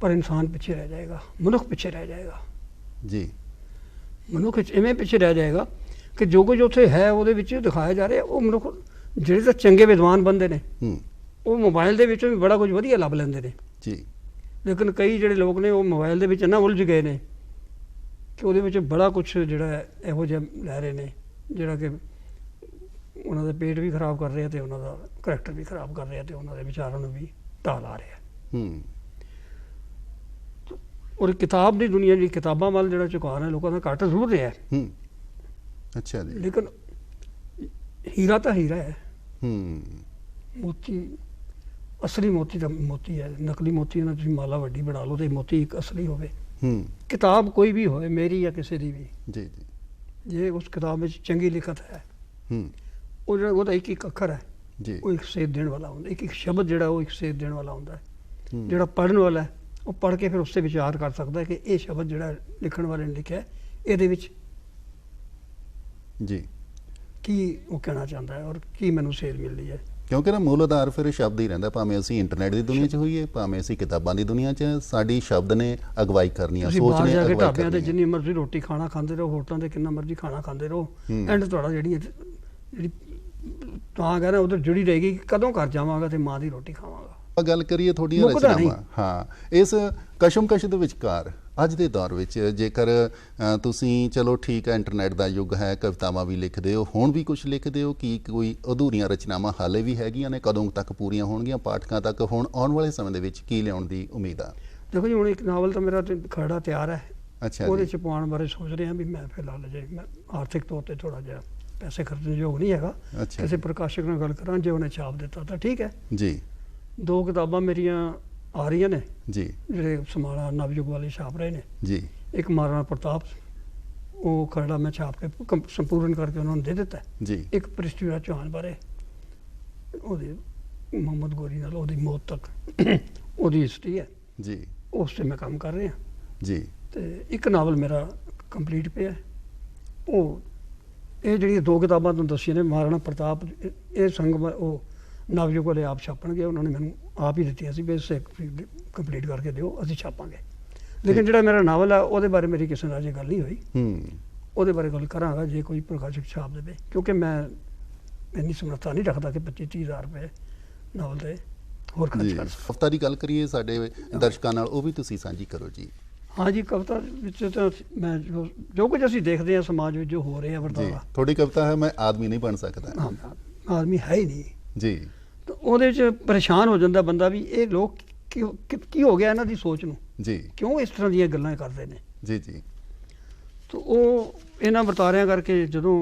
ਪਰ ਇਨਸਾਨ ਪਿੱਛੇ ਰਹਿ ਜਾਏਗਾ, ਮਨੁੱਖ ਪਿੱਛੇ ਰਹਿ ਜਾਏਗਾ ਜੀ। ਮਨੁੱਖ ਇਵੇਂ ਪਿੱਛੇ ਰਹਿ ਜਾਏਗਾ ਕਿ ਜੋ ਕੁਝ ਉੱਥੇ ਹੈ ਉਹਦੇ ਵਿੱਚ ਦਿਖਾਇਆ ਜਾ ਰਿਹਾ, ਉਹ ਮਨੁੱਖ ਜਿਹੜੇ ਤਾਂ ਚੰਗੇ ਵਿਦਵਾਨ ਬੰਦੇ ਨੇ ਉਹ ਮੋਬਾਈਲ ਦੇ ਵਿੱਚੋਂ ਵੀ ਬੜਾ ਕੁਝ ਵਧੀਆ ਲੱਭ ਲੈਂਦੇ ਨੇ ਜੀ। ਲੇਕਿਨ ਕਈ ਜਿਹੜੇ ਲੋਕ ਨੇ ਉਹ ਮੋਬਾਈਲ ਦੇ ਵਿੱਚ ਇੰਨਾ ਉਲਝ ਗਏ ਨੇ ਕਿ ਉਹਦੇ ਵਿੱਚ ਬੜਾ ਕੁਝ ਜਿਹੜਾ ਇਹੋ ਜਿਹਾ ਲੈ ਰਹੇ ਨੇ ਜਿਹੜਾ ਕਿ ਉਹਨਾਂ ਦਾ ਪੇਟ ਵੀ ਖਰਾਬ ਕਰ ਰਿਹਾ ਤੇ ਉਹਨਾਂ ਦਾ ਕਰੈਕਟਰ ਵੀ ਖਰਾਬ ਕਰ ਰਿਹਾ ਤੇ ਉਹਨਾਂ ਦੇ ਵਿਚਾਰਾਂ ਨੂੰ ਵੀ ਢਾਹ ਲਾ ਰਿਹਾ। ਔਰ ਕਿਤਾਬ ਦੀ ਦੁਨੀਆ ਦੀ ਕਿਤਾਬਾਂ ਵੱਲ ਜਿਹੜਾ ਝੁਕਾਅ ਹੈ ਲੋਕਾਂ ਦਾ ਘੱਟ ਜ਼ਰੂਰ ਰਿਹਾ ਹੈ। ਅੱਛਾ ਜੀ। ਲੇਕਿਨ ਹੀਰਾ ਤਾਂ ਹੀਰਾ ਹੈ। ਮੋਤੀ ਅਸਲੀ ਮੋਤੀ ਤਾਂ ਮੋਤੀ ਹੈ, ਨਕਲੀ ਮੋਤੀ ਨਾਲ ਤੁਸੀਂ ਮਾਲਾ ਵੱਡੀ ਬਣਾ ਲਓ ਤੇ ਮੋਤੀ ਇੱਕ ਅਸਲੀ ਹੋਵੇ। ਕਿਤਾਬ ਕੋਈ ਵੀ ਹੋਵੇ, ਮੇਰੀ ਜਾਂ ਕਿਸੇ ਦੀ ਵੀ ਜੀ ਜੀ, ਜੇ ਉਸ ਕਿਤਾਬ ਵਿੱਚ ਚੰਗੀ ਲਿਖਤ ਹੈ, ਉਹ ਜਿਹੜਾ ਉਹਦਾ ਇੱਕ ਇੱਕ ਅੱਖਰ ਹੈ ਜੀ, ਉਹ ਇੱਕ ਸੇਧ ਦੇਣ ਵਾਲਾ ਹੁੰਦਾ, ਇੱਕ ਇੱਕ ਸ਼ਬਦ ਜਿਹੜਾ ਉਹ ਇੱਕ ਸੇਧ ਦੇਣ ਵਾਲਾ ਹੁੰਦਾ ਹੈ। ਜਿਹੜਾ ਪੜ੍ਹਨ ਵਾਲਾ ਹੈ ਉਹ ਪੜ੍ਹ ਕੇ ਫਿਰ ਉਸ 'ਤੇ ਵਿਚਾਰ ਕਰ ਸਕਦਾ ਹੈ ਕਿ ਇਹ ਸ਼ਬਦ ਜਿਹੜਾ ਲਿਖਣ ਵਾਲੇ ਨੇ ਲਿਖਿਆ ਇਹਦੇ ਵਿੱਚ ਜੀ ਕੀ ਉਹ ਕਹਿਣਾ ਚਾਹੁੰਦਾ ਹੈ ਔਰ ਕੀ ਮੈਨੂੰ ਸੇਧ ਮਿਲਦੀ ਹੈ। ਕਿਉਂਕਿ ਨਾ ਮੂਲ ਆਧਾਰ ਫਿਰ ਸ਼ਬਦ ਹੀ ਰਹਿੰਦਾ, ਭਾਵੇਂ ਅਸੀਂ ਇੰਟਰਨੈਟ ਦੀ ਦੁਨੀਆ 'ਚ ਹੋਈਏ, ਭਾਵੇਂ ਅਸੀਂ ਕਿਤਾਬਾਂ ਦੀ ਦੁਨੀਆ 'ਚ, ਸਾਡੀ ਸ਼ਬਦ ਨੇ ਅਗਵਾਈ ਕਰਨੀ ਆ, ਸੋਚ ਨੇ ਅਗਵਾਈ ਕਰਨੀ। ਢਾਬਿਆਂ ਤੇ ਜਿੰਨੀ ਮਰਜ਼ੀ ਰੋਟੀ ਖਾਣਾ ਖਾਂਦੇ ਰਹੋ, ਹੋਟਲਾਂ ਤੇ ਕਿੰਨਾ ਮਰਜ਼ੀ ਖਾਣਾ ਖਾਂਦੇ ਰਹੋ, ਐਂਡ ਤੁਹਾਡਾ ਜਿਹੜੀ ਤਾਂ ਕਹਿੰਦਾ ਉਧਰ ਜੁੜੀ ਰਹੇਗੀ ਕਿ ਕਦੋਂ ਘਰ ਜਾਵਾਂਗਾ ਤੇ ਮਾਂ ਦੀ ਰੋਟੀ ਖਾਵਾਂਗਾ। ਗੱਲ ਕਰੀਏ ਤੁਹਾਡੀਆਂ ਰਚਨਾਵਾਂ, ਹਾਂ, ਇਸ ਕਸ਼ਮਕਸ਼ ਦੇ ਵਿਚਕਾਰ ਅੱਜ ਦੇ ਦੌਰ ਵਿੱਚ ਜੇਕਰ ਤੁਸੀਂ, ਚਲੋ ਠੀਕ ਹੈ ਇੰਟਰਨੈਟ ਦਾ ਯੁੱਗ ਹੈ, ਕਵਿਤਾਵਾਂ ਵੀ ਲਿਖਦੇ ਹੋ, ਹੁਣ ਵੀ ਕੁਝ ਲਿਖਦੇ ਹੋ, ਕੀ ਕੋਈ ਅਧੂਰੀਆਂ ਰਚਨਾਵਾਂ ਹਾਲੇ ਵੀ ਹੈਗੀਆਂ ਨੇ? ਕਦੋਂ ਤੱਕ ਪੂਰੀਆਂ ਹੋਣਗੀਆਂ ਪਾਠਕਾਂ ਤੱਕ? ਹੁਣ ਆਉਣ ਵਾਲੇ ਸਮੇਂ ਦੇ ਵਿੱਚ ਕੀ ਲਿਆਉਣ ਦੀ ਉਮੀਦ ਆ? ਦੇਖੋ ਜੀ, ਹੁਣ ਇੱਕ ਨਾਵਲ ਤਾਂ ਮੇਰਾ ਖਰੜਾ ਤਿਆਰ ਹੈ। ਅੱਛਾ, ਉਹਦੇ 'ਚ ਪਾਉਣ ਬਾਰੇ ਸੋਚ ਰਿਹਾ ਵੀ ਮੈਂ ਫਿਲਹਾਲ ਜੇ ਮੈਂ ਆਰਥਿਕ ਤੌਰ 'ਤੇ ਥੋੜ੍ਹਾ ਜਿਹਾ ਪੈਸੇ ਖਰਚਣ ਯੋਗ ਨਹੀਂ ਹੈਗਾ। ਕਿਸੇ ਪ੍ਰਕਾਸ਼ਕ ਨਾਲ ਗੱਲ ਕਰਾਂ, ਜੇ ਉਹਨੇ ਛਾਪ ਦਿੱਤਾ ਤਾਂ ਠੀਕ ਹੈ ਜੀ। 2 ਕਿਤਾਬਾਂ ਮੇਰੀਆਂ ਆ ਰਹੀਆਂ ਨੇ ਜੀ, ਜਿਹੜੇ ਸਮਾਣਾ ਨਵਯੁੱਗ ਵਾਲੇ ਛਾਪ ਰਹੇ ਨੇ ਜੀ। ਇੱਕ ਮਹਾਰਾਣਾ ਪ੍ਰਤਾਪ, ਉਹ ਖਰੜਾ ਮੈਂ ਛਾਪ ਕੇ ਸੰਪੂਰਨ ਕਰਕੇ ਉਹਨਾਂ ਨੂੰ ਦੇ ਦਿੱਤਾ ਜੀ। ਇੱਕ ਪ੍ਰਿਥਵੀਰਾਜ ਚੌਹਾਨ ਬਾਰੇ, ਉਹਦੇ ਮੁਹੰਮਦ ਗੋਰੀ ਨਾਲ ਉਹਦੀ ਮੌਤ ਤੱਕ ਉਹਦੀ ਹਿਸਟਰੀ ਹੈ ਜੀ, ਉਸ 'ਤੇ ਮੈਂ ਕੰਮ ਕਰ ਰਿਹਾ ਜੀ। ਤੇ ਇੱਕ ਨਾਵਲ ਮੇਰਾ ਕੰਪਲੀਟ ਪਿਆ। ਉਹ ਇਹ ਜਿਹੜੀਆਂ 2 ਕਿਤਾਬਾਂ ਤੁਹਾਨੂੰ ਦੱਸੀਆਂ ਨੇ, ਮਹਾਰਾਣਾ ਪ੍ਰਤਾਪ, ਇਹ ਸੰਗਮ ਉਹ ਨਵਯੁੱਗ ਵਾਲੇ ਆਪ ਛਾਪਣਗੇ, ਉਹਨਾਂ ਨੇ ਮੈਨੂੰ ਆਪ ਹੀ ਦਿੱਤੀਆਂ ਸੀ ਵੀ ਇਸ ਕੰਪਲੀਟ ਕਰਕੇ ਦਿਓ, ਅਸੀਂ ਛਾਪਾਂਗੇ। ਲੇਕਿਨ ਜਿਹੜਾ ਮੇਰਾ ਨਾਵਲ ਹੈ ਉਹਦੇ ਬਾਰੇ ਮੇਰੀ ਕਿਸੇ ਨਾਲ ਅਜੇ ਗੱਲ ਨਹੀਂ ਹੋਈ। ਉਹਦੇ ਬਾਰੇ ਗੱਲ ਕਰਾਂਗਾ ਜੇ ਕੋਈ ਪ੍ਰਕਾਸ਼ਕ ਛਾਪ ਦੇਵੇ, ਕਿਉਂਕਿ ਮੈਂ ਇੰਨੀ ਸਮਰੱਥਾ ਨਹੀਂ ਰੱਖਦਾ ਕਿ 25-30 ਹਜ਼ਾਰ ਰੁਪਏ ਨਾਵਲ ਦੇ ਹੋਰ ਖਰਚ ਕਰ ਸਕਾਂ। ਕਵਿਤਾ ਦੀ ਗੱਲ ਕਰੀਏ ਸਾਡੇ ਦਰਸ਼ਕਾਂ ਨਾਲ, ਉਹ ਵੀ ਤੁਸੀਂ ਸਾਂਝੀ ਕਰੋ ਜੀ। ਹਾਂ ਜੀ, ਕਵਿਤਾ ਵਿੱਚ ਤਾਂ ਮੈਂ ਜੋ ਕੁਝ ਅਸੀਂ ਦੇਖਦੇ ਹਾਂ ਸਮਾਜ ਵਿੱਚ ਜੋ ਹੋ ਰਿਹਾ ਵਰਤਾਰਾ, ਤੁਹਾਡੀ ਕਵਿਤਾ ਹੈ ਮੈਂ ਆਦਮੀ ਨਹੀਂ ਬਣ ਸਕਦਾ। ਆਦਮੀ ਹੈ ਹੀ ਨਹੀਂ ਜੀ। ਤਾਂ ਉਹਦੇ 'ਚ ਪਰੇਸ਼ਾਨ ਹੋ ਜਾਂਦਾ ਬੰਦਾ ਵੀ ਇਹ ਲੋਕ ਕੀ ਹੋ ਗਿਆ ਇਹਨਾਂ ਦੀ ਸੋਚ ਨੂੰ ਜੀ, ਕਿਉਂ ਇਸ ਤਰ੍ਹਾਂ ਦੀਆਂ ਗੱਲਾਂ ਕਰਦੇ ਨੇ ਜੀ ਜੀ। ਤਾਂ ਉਹ ਇਹਨਾਂ ਵਰਤਾਰਿਆਂ ਕਰਕੇ ਜਦੋਂ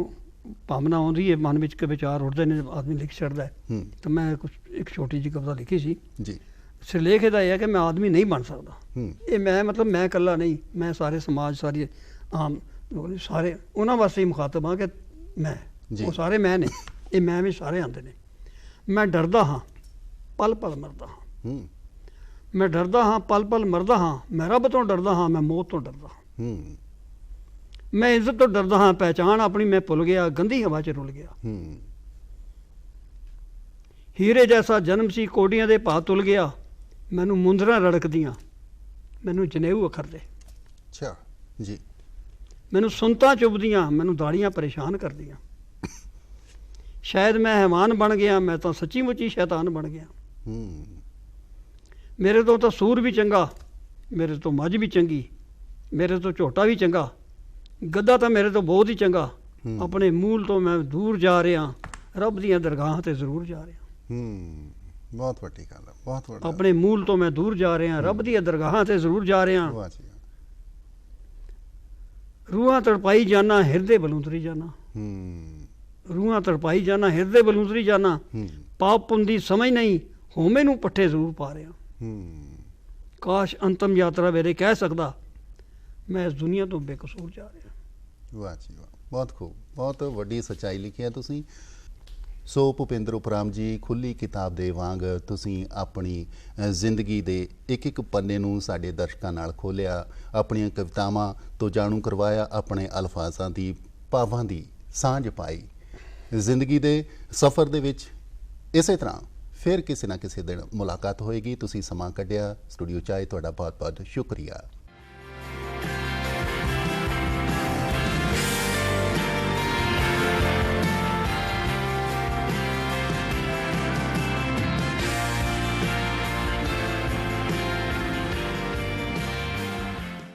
ਭਾਵਨਾ ਆਉਂਦੀ ਹੈ ਮਨ ਵਿੱਚ, ਕਿ ਵਿਚਾਰ ਉੱਠਦੇ ਨੇ, ਆਦਮੀ ਲਿਖ ਛੱਡਦਾ ਹੈ। ਤਾਂ ਮੈਂ ਇੱਕ ਛੋਟੀ ਜਿਹੀ ਕਵਿਤਾ ਲਿਖੀ ਸੀ ਜੀ। ਸਿਰਲੇਖ ਇਹਦਾ ਇਹ ਹੈ ਕਿ ਮੈਂ ਆਦਮੀ ਨਹੀਂ ਬਣ ਸਕਦਾ। ਇਹ ਮੈਂ ਮਤਲਬ ਮੈਂ ਇਕੱਲਾ ਨਹੀਂ, ਮੈਂ ਸਾਰੇ ਸਮਾਜ, ਸਾਰੀ ਆਮ ਲੋਕ, ਸਾਰੇ ਉਹਨਾਂ ਵਾਸਤੇ ਹੀ ਮੁਖਾਤਬ ਹਾਂ ਕਿ ਮੈਂ, ਉਹ ਸਾਰੇ ਮੈਂ ਨੇ, ਇਹ ਮੈਂ ਵੀ ਸਾਰੇ ਆਉਂਦੇ ਨੇ। ਮੈਂ ਡਰਦਾ ਹਾਂ, ਪਲ ਪਲ ਮਰਦਾ ਹਾਂ। ਮੈਂ ਡਰਦਾ ਹਾਂ, ਪਲ ਪਲ ਮਰਦਾ ਹਾਂ। ਮੈਂ ਰੱਬ ਤੋਂ ਡਰਦਾ ਹਾਂ, ਮੈਂ ਮੌਤ ਤੋਂ ਡਰਦਾ ਹਾਂ। ਮੈਂ ਇੱਜ਼ਤ ਤੋਂ ਡਰਦਾ ਹਾਂ, ਪਹਿਚਾਣ ਆਪਣੀ ਮੈਂ ਭੁੱਲ ਗਿਆ, ਗੰਦੀ ਹਵਾ 'ਚ ਰੁਲ ਗਿਆ। ਹੀਰੇ ਜੈਸਾ ਜਨਮ ਸੀ, ਕੋਡੀਆਂ ਦੇ ਭਾਅ ਤੁਲ ਗਿਆ। ਮੈਨੂੰ ਮੁੰਦਰਾਂ ਰੜਕਦੀਆਂ, ਮੈਨੂੰ ਜਨੇਊ ਅਖਰਦੇ। ਅੱਛਾ ਜੀ। ਮੈਨੂੰ ਸੁਣਤਾਂ ਚੁੱਭਦੀਆਂ, ਮੈਨੂੰ ਦਾੜੀਆਂ ਪਰੇਸ਼ਾਨ ਕਰਦੀਆਂ। ਸ਼ਾਇਦ ਮੈਂ ਹੈਵਾਨ ਬਣ ਗਿਆ, ਮੈਂ ਤਾਂ ਸੱਚੀ ਮੁੱਚੀ ਸ਼ੈਤਾਨ ਬਣ ਗਿਆ। ਮੇਰੇ ਤੋਂ ਤਾਂ ਸੂਰ ਵੀ ਚੰਗਾ, ਮੇਰੇ ਤੋਂ ਮੱਝ ਵੀ ਚੰਗੀ, ਮੇਰੇ ਤੋਂ ਝੋਟਾ ਵੀ ਚੰਗਾ, ਗੱਧਾ ਤਾਂ ਮੇਰੇ ਤੋਂ ਬਹੁਤ ਹੀ ਚੰਗਾ, ਆਪਣੇ ਮੂਲ ਤੋਂ ਮੈਂ ਦੂਰ ਜਾ ਰਿਹਾ, ਰੱਬ ਦੀਆਂ ਦਰਗਾਹਾਂ ਤੇ ਜ਼ਰੂਰ ਜਾ ਰਿਹਾ। ਬਹੁਤ ਵੱਡੀ ਗੱਲ ਹੈ, ਬਹੁਤ ਵੱਡਾ। ਆਪਣੇ ਮੂਲ ਤੋਂ ਮੈਂ ਦੂਰ ਜਾ ਰਿਹਾ, ਰੱਬ ਦੀਆਂ ਦਰਗਾਹਾਂ ਤੇ ਜ਼ਰੂਰ ਜਾ ਰਿਹਾ। ਵਾਹ ਜੀ। ਰੂਹਾਂ ਤੜਪਾਈ ਜਾਣਾ, ਹਿਰਦੇ ਬਲੂੰਦਰੀ ਜਾਣਾ। ਰੂਹਾਂ ਤੜਪਾਈ ਜਾਣਾ, ਹਿਰਦੇ ਬਲੂੰਦਰੀ ਜਾਣਾ। ਪਾਪ ਪੁੰਨ ਦੀ ਸਮਝ ਨਹੀਂ, ਹੋਮੇ ਨੂੰ ਪੱਠੇ ਜ਼ਰੂਰ ਪਾ ਰਿਹਾ। ਕਾਸ਼ ਅੰਤਮ ਯਾਤਰਾ ਵੇਲੇ ਕਹਿ ਸਕਦਾ, ਮੈਂ ਇਸ ਦੁਨੀਆ ਤੋਂ ਬੇਕਸੂਰ ਜਾ ਰਿਹਾ। ਵਾਹ ਜੀ ਵਾਹ, ਬਹੁਤ ਖੂਬ, ਬਹੁਤ ਵੱਡੀ ਸੱਚਾਈ ਲਿਖੀ ਹੈ ਤੁਸੀਂ। ਸੋ ਭੁਪਿੰਦਰ ਉਪਰਾਮ ਜੀ, ਖੁੱਲੀ ਕਿਤਾਬ ਦੇ ਵਾਂਗ ਤੁਸੀਂ ਆਪਣੀ ਜ਼ਿੰਦਗੀ ਦੇ ਇੱਕ ਇੱਕ ਪੰਨੇ ਨੂੰ ਸਾਡੇ ਦਰਸ਼ਕਾਂ ਨਾਲ ਖੋਲ੍ਹਿਆ, ਆਪਣੀਆਂ ਕਵਿਤਾਵਾਂ ਤੋਂ ਜਾਣੂ ਕਰਵਾਇਆ, ਆਪਣੇ ਅਲਫਾਜ਼ਾਂ ਦੀ, ਭਾਵਾਂ ਦੀ ਸਾਂਝ ਪਾਈ। ਜ਼ਿੰਦਗੀ ਦੇ ਸਫ਼ਰ ਦੇ ਵਿੱਚ ਇਸੇ ਤਰ੍ਹਾਂ ਫਿਰ ਕਿਸੇ ਨਾ ਕਿਸੇ ਦਿਨ ਮੁਲਾਕਾਤ ਹੋਏਗੀ। ਤੁਸੀਂ ਸਮਾਂ ਕੱਢਿਆ, ਸਟੂਡੀਓ 'ਚ ਆਏ, ਤੁਹਾਡਾ ਬਹੁਤ ਬਹੁਤ ਸ਼ੁਕਰੀਆ।